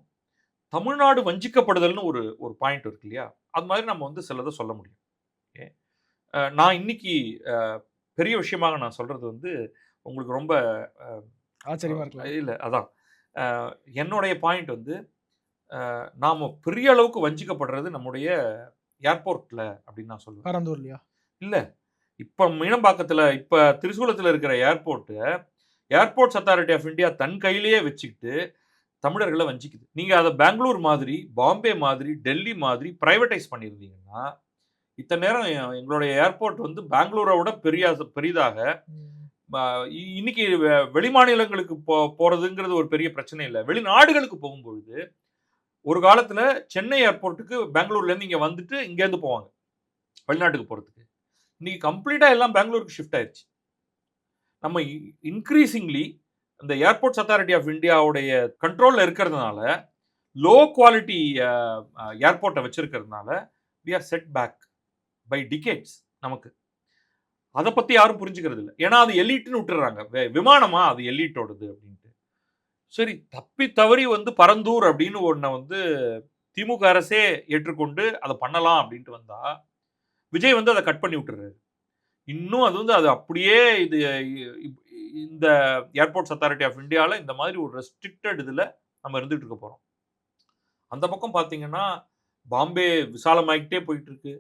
C: தமிழ்நாடு வஞ்சிக்கப்படுதல்னு ஒரு பாயிண்ட் இருக்கு இல்லையா, அது மாதிரி நம்ம வந்து சிலதை சொல்ல முடியும். ஓகே, நான் இன்னைக்கு பெரிய விஷயமாக நான் சொல்கிறது வந்து உங்களுக்கு ரொம்ப
B: ஆச்சரியமாக இருக்கலாம்.
C: இல்லை, அதான் என்னுடைய பாயிண்ட் வந்து நாம் பெரிய அளவுக்கு வஞ்சிக்கப்படுறது நம்முடைய ஏர்போர்ட்டில் அப்படின்னு நான் சொல்லுவேன்.
B: பரந்தூர்லையா? இல்லை,
C: இப்போ மீனம்பாக்கத்தில், இப்போ திரிசூலத்தில் இருக்கிற ஏர்போர்ட்ஸ் அத்தாரிட்டி ஆஃப் இந்தியா தன் கையிலேயே வச்சுக்கிட்டு தமிழர்களை வஞ்சிக்குது. நீங்கள் அதை பெங்களூர் மாதிரி, பாம்பே மாதிரி, டெல்லி மாதிரி ப்ரைவேட்டைஸ் பண்ணியிருந்தீங்கன்னா இத்தனை நேரம் எங்களுடைய ஏர்போர்ட் வந்து பெங்களூரோட பெரிதாக இன்னைக்கு வெளிமாநிலங்களுக்கு போகிறதுங்கிறது ஒரு பெரிய பிரச்சனை இல்லை. வெளிநாடுகளுக்கு போகும்பொழுது ஒரு காலத்தில் சென்னை ஏர்போர்ட்டுக்கு பெங்களூர்லேருந்து இங்கே வந்துட்டு இங்கேருந்து போவாங்க வெளிநாட்டுக்கு போகிறதுக்கு. இன்னைக்கு கம்ப்ளீட்டாக எல்லாம் பெங்களூருக்கு ஷிஃப்ட் ஆயிடுச்சு. நம்ம இன்க்ரீசிங்லி இந்த ஏர்போர்ட்ஸ் அத்தாரிட்டி ஆஃப் இந்தியாவுடைய கண்ட்ரோலில் இருக்கிறதுனால, லோ குவாலிட்டி ஏர்போர்ட்டை வச்சிருக்கிறதுனால we are set back by decades. நமக்கு அதை பற்றி யாரும் புரிஞ்சுக்கிறது இல்லை. ஏன்னா அது எலிட்னு விட்டுறாங்க. விமானமா அது எலிட்டோடது அப்படின்ட்டு. சரி, தப்பி தவறி வந்து பரந்தூர் அப்படின்னு ஒன்றை வந்து திமுக அரசே ஏற்றுக்கொண்டு அதை பண்ணலாம் அப்படின்ட்டு வந்தா விஜய் வந்து அதை கட் பண்ணி விட்டுறாரு. இன்னும் அது வந்து அது அப்படியே இந்த ஏர்போர்ட்ஸ் அத்தாரிட்டி ஆஃப் இந்தியாவில் இந்த மாதிரி ஒரு ரெஸ்ட்ரிக்டட் இதில் நம்ம இருந்துகிட்டு இருக்க போகிறோம். அந்த பக்கம் பார்த்தீங்கன்னா பாம்பே விசாலமாகிட்டே போயிட்டு இருக்கு.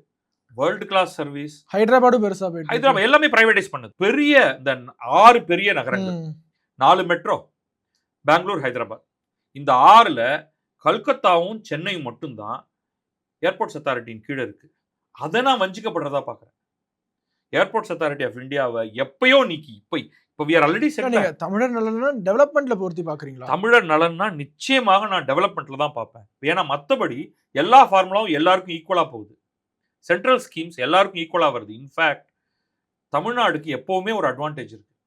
C: World class service.
B: ஹைதராபாடும் பெருசாக போயிட்டு,
C: ஹைதராபாத் எல்லாமே பிரைவேடைஸ் பண்ணுது. பெரிய இந்த 6 பெரிய நகரங்கள், 4 மெட்ரோ, பெங்களூர், ஹைதராபாத், இந்த 6ல் கல்கத்தாவும் சென்னையும் மட்டும்தான் ஏர்போர்ட்ஸ் அத்தாரிட்டியின் கீழே இருக்கு. அதை நான் வஞ்சிக்கப்படுறதா பார்க்குறேன். ஏர்போர்ட்ஸ் அத்தாரிட்டி ஆஃப் இந்தியாவை எப்பயோ நீக்கி இப்போ we are already set.
B: தமிழர் நலன்னா டெவலப்மெண்ட்ல பொறுத்து பார்க்குறீங்களா?
C: தமிழர் நலன்னா நிச்சயமாக நான் டெவலப்மெண்ட்ல தான் பார்ப்பேன். ஏன்னா மற்றபடி எல்லா ஃபார்முலாவும் எல்லாருக்கும் ஈக்குவலாக போகுது. சென்ட்ரல் ஸ்கீம்ஸ் எல்லாருக்கும் ஈக்குவலாக வருது. இன்ஃபேக்ட் தமிழ்நாடுக்கு எப்போவுமே ஒரு அட்வான்டேஜ் இருக்குது.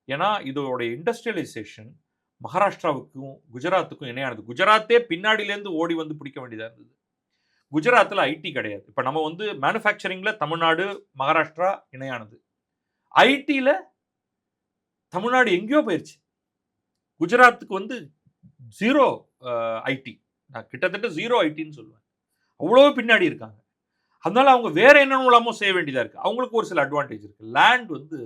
C: ஏன்னா இதோடைய இண்டஸ்ட்ரியலைசேஷன் மகாராஷ்டிராவுக்கும் குஜராத்துக்கும் இணையானது. குஜராத்தே பின்னாடியிலேருந்து ஓடி வந்து பிடிக்க வேண்டியதாக இருந்தது. குஜராத்தில் ஐடி கிடையாது. இப்போ நம்ம வந்து மேனுஃபேக்சரிங்கில் தமிழ்நாடு, மகாராஷ்டிரா இணையானது. ஐடியில் தமிழ்நாடு எங்கேயோ போயிடுச்சு. குஜராத்துக்கு வந்து 0 ஐடி, நான் கிட்டத்தட்ட 0 ஐடின்னு சொல்லுவேன். அவ்வளோ பின்னாடி இருக்காங்க. அதனால அவங்க வேற என்னென்னலாமோ செய்ய வேண்டியதாக இருக்குது. அவங்களுக்கு ஒரு சில அட்வான்டேஜ் இருக்குது. லேண்ட் வந்து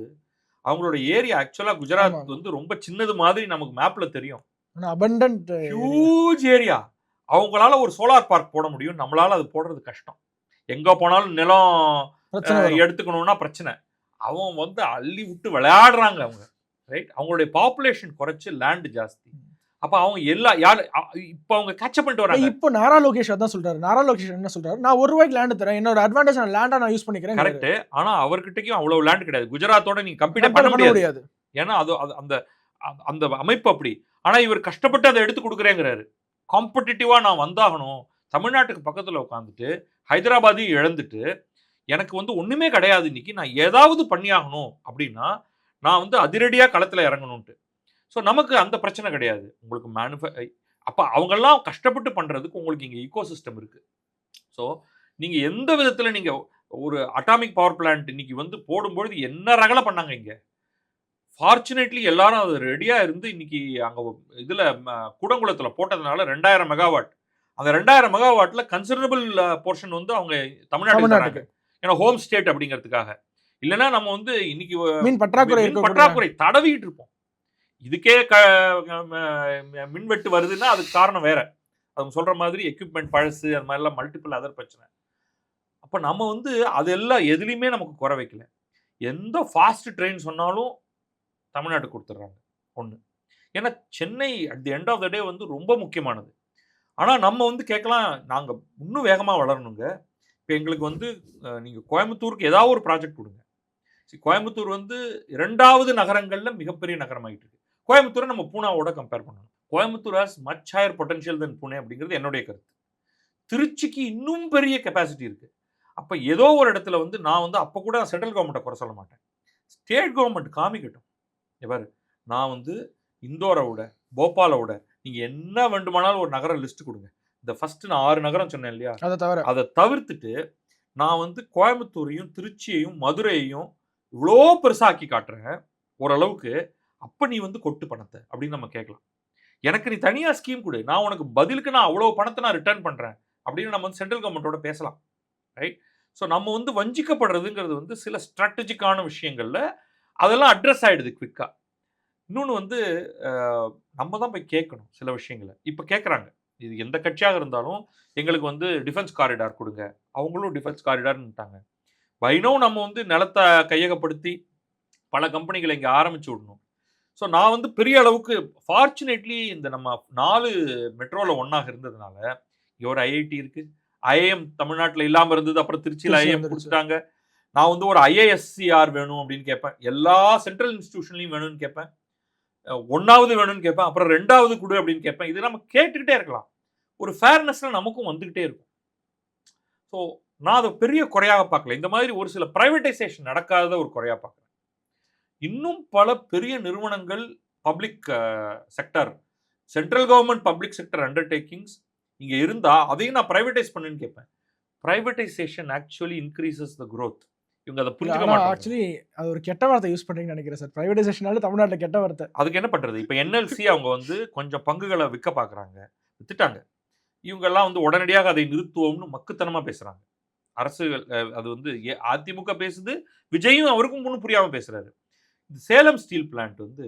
C: அவங்களோட ஏரியா ஆக்சுவலாக குஜராத் வந்து ரொம்ப சின்னது மாதிரி நமக்கு மேப்பில் தெரியும். Huge area. அவங்களால ஒரு சோலார் பார்க் போட முடியும், நம்மளால அது போடுறது கஷ்டம். எங்கே போனாலும் நிலம் எடுத்துக்கணும்னா பிரச்சனை. அவன் வந்து அள்ளி விட்டு விளையாடுறாங்க அவங்க, ரைட்? அவங்களுடைய பாப்புலேஷன் குறைச்சி லேண்ட் ஜாஸ்தி. அப்போ அவங்க இப்போ அவங்க கேட்சப் பண்ணிட்டு வராங்க.
B: இப்போ நாரா லோகேஷ் தான் சொல்றாரு. நாரா லோகேஷ் என்ன சொல்றாரு? நான் ₹1 லேண்ட் தரேன், என்னோட அட்வான்டேஜ் நான் லேண்டா நான் யூஸ் பண்ணிக்கிறேன்.
C: கரெக்ட். ஆனா அவர்கிட்டயும் அவ்வளவு லேண்ட் கிடையாது. குஜராத்தோட நீங்க கம்பீட் பண்ண முடியாது. ஏன்னா அது அந்த அந்த அமைப்பு அப்படி. ஆனா இவர் கஷ்டப்பட்டு அதை எடுத்து கொடுக்குறேங்கிறாரு. காம்படிட்டிவா நான் வந்தாகணும். தமிழ்நாட்டுக்கு பக்கத்துல உட்காந்துட்டு ஹைதராபாத்தையும் இழந்துட்டு எனக்கு வந்து ஒண்ணுமே கிடையாது, இன்னைக்கு நான் ஏதாவது பண்ணியாகணும் அப்படின்னா நான் வந்து அதிரடியா களத்துல இறங்கணும்ட்டு. ஸோ நமக்கு அந்த பிரச்சனை கிடையாது. உங்களுக்கு அப்போ அவங்கெல்லாம் கஷ்டப்பட்டு பண்ணுறதுக்கு உங்களுக்கு இங்கே ஈகோ சிஸ்டம் இருக்குது. ஸோ நீங்கள் எந்த விதத்தில் நீங்கள் ஒரு அட்டாமிக் பவர் பிளான்ட் இன்னைக்கு வந்து போடும்பொழுது என்ன ரகலை பண்ணாங்க இங்கே. ஃபார்ச்சுனேட்லி எல்லாரும் அது ரெடியாக இருந்து இன்னைக்கு அங்கே இதில் கூடங்குளத்தில் போட்டதுனால 2000 மெகாவாட். அந்த 2000 மெகாவாட்டில் கன்சிடரபிள் போர்ஷன் வந்து அவங்க தமிழ்நாட்டுக்கு, ஏன்னா ஹோம் ஸ்டேட் அப்படிங்கிறதுக்காக. இல்லைன்னா நம்ம வந்து இன்னைக்கு பற்றாக்குறை தடவிட்டு இருப்போம். இதுக்கே மின்வெட்டு வருதுன்னா அதுக்கு காரணம் வேற. அவங்க சொல்ற மாதிரி எக்யூப்மெண்ட் பழசு, அது மாதிரிலாம் மல்டிபிள் அதர் பிரச்சனை. அப்போ நம்ம வந்து அதெல்லாம் எதுலையுமே நமக்கு குறை வைக்கல. எந்த ஃபாஸ்ட் ட்ரெயின் சொன்னாலும் தமிழ்நாட்டுக்கு கொடுத்துட்றாங்க ஒன்று. ஏன்னா Chennai at the end of the day வந்து ரொம்ப முக்கியமானது. ஆனால் நம்ம வந்து கேட்கலாம், நாங்கள் இன்னும் வேகமாக வளரணுங்க. இப்போ எங்களுக்கு வந்து நீங்கள் கோயம்புத்தூருக்கு ஏதாவது ஒரு ப்ராஜெக்ட் கொடுங்க. கோயம்புத்தூர் வந்து 2வது நகரங்களில் மிகப்பெரிய நகரமாயிட்டு இருக்கு. கோயம்புத்தூரை நம்ம பூனாவோட கம்பேர் பண்ணணும். Coimbatore has much higher potential than Pune அப்படிங்கிறது என்னுடைய கருத்து. திருச்சிக்கு இன்னும் பெரிய கெப்பாசிட்டி இருக்கு. அப்ப ஏதோ ஒரு இடத்துல வந்து நான் வந்து அப்ப கூட சென்ட்ரல் கவர்மெண்ட்டை குறை சொல்ல மாட்டேன். ஸ்டேட் கவர்மெண்ட் காமிக்கட்டும். இங்க பாரு, நான் வந்து இந்தோரை விட, போபாலை விட நீங்க என்ன வேண்டுமானாலும் ஒரு நகரம் லிஸ்ட் கொடுங்க. இந்த ஃபர்ஸ்ட் நான் 6 நகரம் சொன்னேன் இல்லையா? அதை தவிர்த்துட்டு நான் வந்து கோயம்புத்தூரையும், திருச்சியையும், மதுரையையும் இவ்வளோ பெருசாக்கி காட்டுறேன் ஓரளவுக்கு. அப்ப நீ வந்து கொட்டு பணத்தை அப்படின்னு நம்ம கேட்கலாம். எனக்கு நீ தனியா ஸ்கீம் கொடு, நான் உனக்கு பதிலுக்கு நான் அவ்வளோ பணத்தை நான் ரிட்டர்ன் பண்றேன் அப்படின்னு நம்ம வந்து சென்ட்ரல் கவர்மெண்ட்டோட பேசலாம். ரைட்? ஸோ நம்ம வந்து வஞ்சிக்கப்படுறதுங்கிறது வந்து சில ஸ்ட்ராட்டஜிக்கான விஷயங்கள்ல அதெல்லாம் அட்ரஸ் ஆயிடுது குவிக்கா. இன்னொன்று வந்து நம்ம தான் போய் கேட்கணும் சில விஷயங்களை. இப்போ கேட்குறாங்க, இது எந்த கட்சியாக இருந்தாலும் எங்களுக்கு வந்து டிஃபென்ஸ் காரிடார் கொடுங்க. அவங்களும் டிஃபென்ஸ் காரிடார்னுட்டாங்க. பைனோ நம்ம வந்து நிலத்தை கையகப்படுத்தி பல கம்பெனிகளை இங்கே ஆரம்பிச்சு விடணும். ஸோ நான் வந்து பெரிய அளவுக்கு ஃபார்ச்சுனேட்லி இந்த நம்ம 4 மெட்ரோவில் ஒன்றாக இருந்ததுனால இங்கே ஒரு ஐஐடி இருக்குது. ஐஏஎம் தமிழ்நாட்டில் இல்லாமல் இருந்தது, அப்புறம் திருச்சியில் ஐஏஎம் கொடுத்துட்டாங்க. நான் வந்து ஒரு ஐஏஎஸ்சிஆர் வேணும் அப்படின்னு கேட்பேன். எல்லா சென்ட்ரல் இன்ஸ்டிடியூஷன்லையும் வேணும்னு கேட்பேன். 1வது வேணும்னு கேட்பேன், அப்புறம் 2வது கொடு அப்படின்னு கேட்பேன். இது நம்ம கேட்டுக்கிட்டே இருக்கலாம். ஒரு ஃபேர்னஸில் நமக்கும் வந்துக்கிட்டே இருக்கும். ஸோ நான் அதை பெரிய குறையாக பார்க்கல. இந்த மாதிரி ஒரு சில பிரைவேட்டைசேஷன் நடக்காத ஒரு குறையாக பார்க்குறேன். இன்னும் பல பெரிய நிறுவனங்கள் public sector, central government public sector undertakings இங்கே இருந்தால் அதையும் நான் பிரைவேட்டைஸ் பண்ணுன்னு கேட்பேன். பிரைவேட்டைசேஷன் ஆக்சுவலி இன்க்ரீசஸ் த growth. இவங்க அதை புரிஞ்சுக்க மாட்டாங்க.
B: ஆக்சுவலி அது ஒரு கெட்ட வார்த்தை யூஸ் பண்றீங்கன்னு நினைக்கிறேன் சார். பிரைவேடைசேஷனால தமிழ்நாட்டில் கெட்ட வார்த்தை.
C: அதுக்கு என்ன பண்றது? இப்போ என்எல்சி அவங்க வந்து கொஞ்சம் பங்குகளை விற்க பார்க்குறாங்க, வித்துட்டாங்க. இவங்கெல்லாம் வந்து உடனடியாக அதை நிறுத்துவோம்னு மக்குத்தனமா பேசுறாங்க. அரசு அது வந்து அதிமுக பேசுது, விஜயும் அவருக்கும் ஒன்றும் புரியாம பேசுறாரு. இந்த சேலம் ஸ்டீல் பிளான்ட் வந்து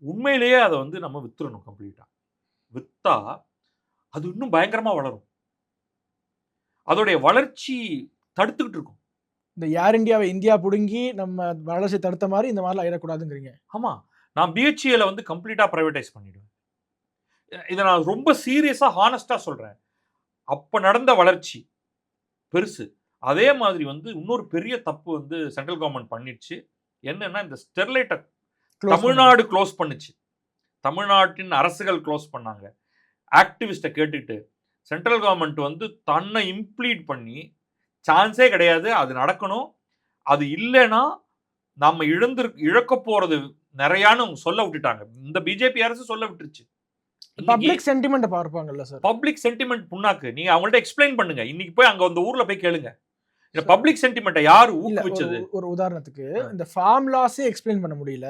C: உண்மையிலேயே அதை வந்து நம்ம வித்துறணும் கம்ப்ளீட்டா. வித்தா அது இன்னும் பயங்கரமா வளரும். அதோடைய வளர்ச்சி தடுத்துக்கிட்டு இருக்கும்.
B: இந்த ஏர் இந்தியாவை இந்தியா புடுங்கி நம்ம வளர்ச்சி தடுத்த மாதிரி இந்த மாதிரிலாம் ஆயிடக்கூடாதுங்கிறீங்க.
C: ஆமா, நான் பிஹெச்இஎல வந்து கம்ப்ளீட்டா பிரைவேடைஸ் பண்ணிடுவேன். இதை நான் ரொம்ப சீரியஸா ஹானஸ்டா சொல்றேன். அப்ப நடந்த வளர்ச்சி பெருசு. அதே மாதிரி வந்து இன்னொரு பெரிய தப்பு வந்து சென்ட்ரல் கவர்மெண்ட் பண்ணிடுச்சு. என்னன்னா, இந்த ஸ்டெர்லைட்டை தமிழ்நாடு க்ளோஸ் பண்ணுச்சு. தமிழ்நாட்டின் அரசுகள் க்ளோஸ் பண்ணாங்க. ஆக்டிவிஸ்ட்டை கேட்டுட்டு சென்ட்ரல் கவர்மெண்ட் வந்து தன்னை இம்ப்ளீட் பண்ணி சான்ஸே கிடையாது, அது நடக்கணும், அது இல்லைன்னா நம்ம இழக்க போறது நிறையான்னு சொல்ல விட்டுட்டாங்க. இந்த பிஜேபி அரசு சொல்ல விட்டுருச்சு.
B: பப்ளிக் சென்டிமெண்ட் பார்ப்பாங்கல்ல சார்.
C: பப்ளிக் சென்டிமெண்ட் புண்ணாக்கு. நீங்க அவங்கள்ட்ட எக்ஸ்பிளைன் பண்ணுங்க. இன்னைக்கு போய் அங்க அந்த ஊர்ல போய் கேளுங்க, இந்த பப்ளிக் சென்டிமெண்ட்டை யாரு ஊக்குவிச்சது?
B: ஒரு உதாரணத்துக்கு இந்த ஃபார்ம் லாஸே எக்ஸ்பிளைன் பண்ண முடியல,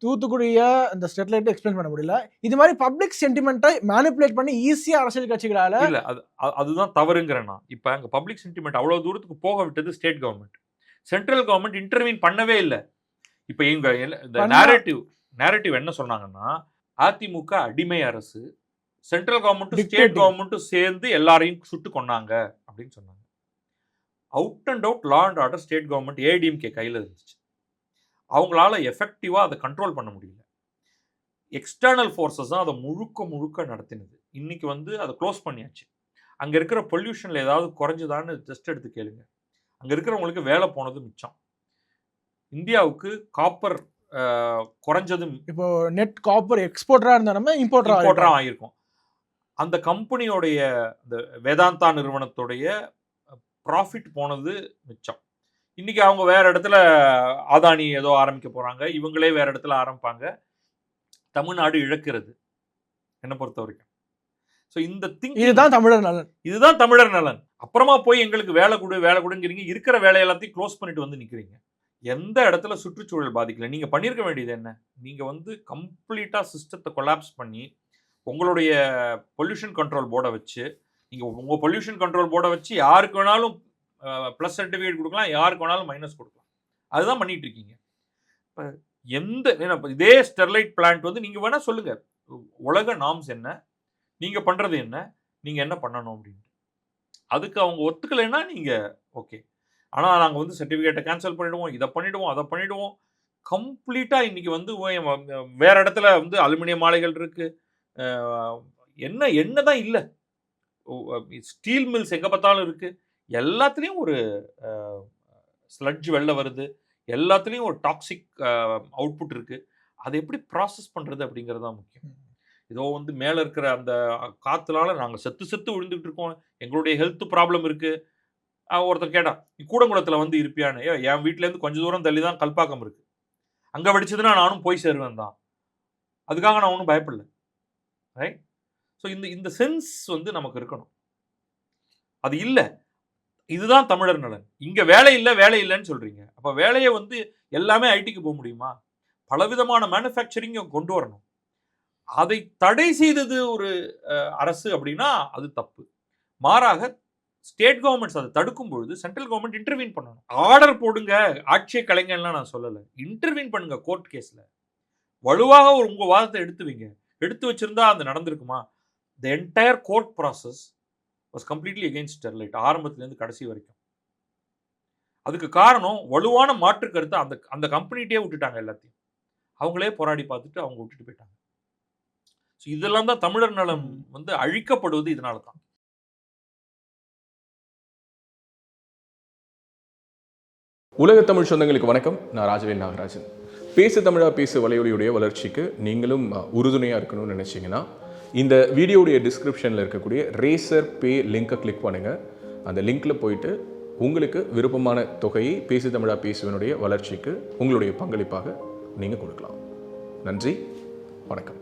B: தூத்துக்குடிய இந்த ஸ்டெர்லைட் எக்ஸ்பிளைன் பண்ண முடியல. இது மாதிரி பப்ளிக் சென்டிமெண்ட்டை மேனிபுலேட் பண்ணி ஈஸியா அரசியல் கட்சிகளால
C: இல்ல, அதுதான் தவறுங்கிறேன் நான். இப்ப அங்க பப்ளிக் சென்டிமெண்ட் அவ்வளவு தூரத்துக்கு போக விட்டது state government. Central government intervene பண்ணவே இல்லை. இப்ப இவங்க இந்த நேரேட்டிவ் என்ன சொன்னாங்கன்னா, அதிமுக அடிமை அரசு, சென்ட்ரல் கவர்மெண்ட்டும் ஸ்டேட் கவர்மெண்ட்டும் சேர்ந்து எல்லாரையும் சுட்டு கொண்டாங்க அப்படின்னு சொன்னாங்க. Out and out law and order state government ADMK கையில் இருந்துச்சு. அவங்களால எஃபெக்டிவாக அதை கண்ட்ரோல் பண்ண முடியல. எக்ஸ்டர்னல் ஃபோர்ஸஸ் தான் அதை முழுக்க நடத்தினது. இன்னைக்கு வந்து அதை க்ளோஸ் பண்ணியாச்சு. அங்கே இருக்கிற பொல்யூஷனில் ஏதாவது குறைஞ்சுதான்னு டெஸ்ட் எடுத்து கேளுங்க. அங்கே இருக்கிறவங்களுக்கு வேலை போனது மிச்சம். இந்தியாவுக்கு காப்பர் குறைஞ்சது.
B: இப்போ நெட் காப்பர் எக்ஸ்போர்ட்டராக இருந்தால் நம்ம இம்போர்ட்டராக
C: ஆகியிருக்கும். அந்த கம்பெனியோடைய இந்த வேதாந்தா நிறுவனத்துடைய ப்ராஃபிட் போனது மிச்சம். இன்னைக்கு அவங்க வேற இடத்துல அதானி ஏதோ ஆரம்பிக்க போறாங்க, இவங்களே வேற இடத்துல ஆரம்பிப்பாங்க. தமிழ்நாடு இழக்கிறது என்ன பொறுத்த வரைக்கும். ஸோ இந்த
B: இதுதான் தமிழர் நலன்,
C: இதுதான் தமிழர் நலன். அப்புறமா போய் எங்களுக்கு வேலை கொடுங்கிறீங்க, இருக்கிற வேலை எல்லாத்தையும் க்ளோஸ் பண்ணிட்டு வந்து நிற்கிறீங்க. எந்த இடத்துல சுற்றுச்சூழல் பாதிக்கல. நீங்க பண்ணியிருக்க வேண்டியது என்ன? நீங்க வந்து கம்ப்ளீட்டா சிஸ்டத்தை கொலாப்ஸ் பண்ணி உங்களுடைய பொல்யூஷன் கண்ட்ரோல் போர்டை வச்சு, நீங்க உங்க பொல்யூஷன் கண்ட்ரோல் போர்டை வச்சு யாருக்கு வேணாலும் ப்ளஸ் சர்டிஃபிகேட் கொடுக்கலாம், யாருக்கு வேணாலும் மைனஸ் கொடுக்கலாம். அதுதான் பண்ணிட்டு இருக்கீங்க. இப்போ இதே ஸ்டெர்லைட் பிளான்ட் வந்து நீங்க வேணா சொல்லுங்க, உலக நார்ம்ஸ் என்ன, நீங்க பண்றது என்ன, நீங்க என்ன பண்ணணும் அப்படின்ட்டு. அதுக்கு அவங்க ஒத்துக்கலைன்னா நீங்க ஓகே, ஆனால் நாங்கள் வந்து சர்டிஃபிகேட்டை கேன்சல் பண்ணிடுவோம், இதை பண்ணிடுவோம், அதை பண்ணிடுவோம். கம்ப்ளீட்டாக இன்னைக்கு வந்து வேற இடத்துல வந்து அலுமினியம் ஆலைகள் இருக்கு, என்ன தான் இல்லை, ஸ்டீல் மில்ஸ் எங்கே பார்த்தாலும் இருக்கு. எல்லாத்துலேயும் ஒரு ஸ்லட்ஜ் வெளில வருது, எல்லாத்துலேயும் ஒரு டாக்ஸிக் அவுட்புட் இருக்கு. அதை எப்படி ப்ராசஸ் பண்ணுறது அப்படிங்கிறது தான் முக்கியம். ஏதோ வந்து மேலே இருக்கிற அந்த காற்றுனால நாங்கள் செத்து செத்து விழுந்துட்டு இருக்கோம், எங்களுடைய ஹெல்த் ப்ராப்ளம் இருக்குது. ஒருத்தர் கேட்டான், நீ கூடங்குளத்தில் வந்து இருப்பியான்னு. என் வீட்டிலேருந்து கொஞ்சம் தூரம் தள்ளி தான் கல்பாக்கம் இருக்குது, அங்கே வெடிச்சதுன்னா நானும் போய் சேருவேன் தான். அதுக்காக நான் ஒன்றும் பயப்படல. ரைட்? ஸோ இந்த இந்த சென்ஸ் வந்து நமக்கு இருக்கணும். அது இல்லை. இதுதான் தமிழர் நலன். இங்க வேலை இல்ல, வேலை இல்லன்னு சொல்றீங்க. அப்ப வேலைய வந்து எல்லாமே ஐடிக்கு போக முடியுமா? பலவிதமான மேனுஃபேக்சரிங் கொண்டு வரணும். அதை தடை செய்தது ஒரு அரசு அப்படின்னா அது தப்பு. மாறாக ஸ்டேட் கவர்மெண்ட்ஸ் அதை தடுக்கும் பொழுது சென்ட்ரல் கவர்மெண்ட் இன்டர்வீன் பண்ணணும். ஆர்டர் போடுங்க, ஆட்சியை கலைஞர்லாம் நான் சொல்லல. இன்டர்வீன் பண்ணுங்க கோர்ட் கேஸ்ல. வலுவாக உங்க வாதத்தை எடுத்து வைங்க. எடுத்து வச்சிருந்தா அது நடந்திருக்குமா? The entire court process was completely against Sterlite, ஆரம்பத்திலேருந்து கடைசி வரைக்கும். அதுக்கு காரணம் வலுவான மாற்று கருத்தை அந்த கம்பெனிட்டே விட்டுட்டாங்க எல்லாத்தையும். அவங்களே போராடி பார்த்துட்டு அவங்க விட்டுட்டு போயிட்டாங்க. இதெல்லாம் தான் தமிழர் நலம் வந்து அழிக்கப்படுவது இதனால தான்.
D: உலக தமிழ் சொந்தங்களுக்கு வணக்கம். நான் ராஜவேல் நாகராஜன். பேசு தமிழா பேசு வலையொலியுடைய வளர்ச்சிக்கு நீங்களும் உறுதுணையாக இருக்கணும்னு நினச்சிங்கன்னா இந்த வீடியோடைய டிஸ்கிரிப்ஷனில் இருக்கக்கூடிய ரேசர் பே லிங்கை கிளிக் பண்ணுங்கள். அந்த லிங்க்கில் போயிட்டு உங்களுக்கு விருப்பமான தொகையை பேசு தமிழா பேசுவனுடைய வளர்ச்சிக்கு உங்களுடைய பங்களிப்பாக நீங்கள் கொடுக்கலாம். நன்றி, வணக்கம்.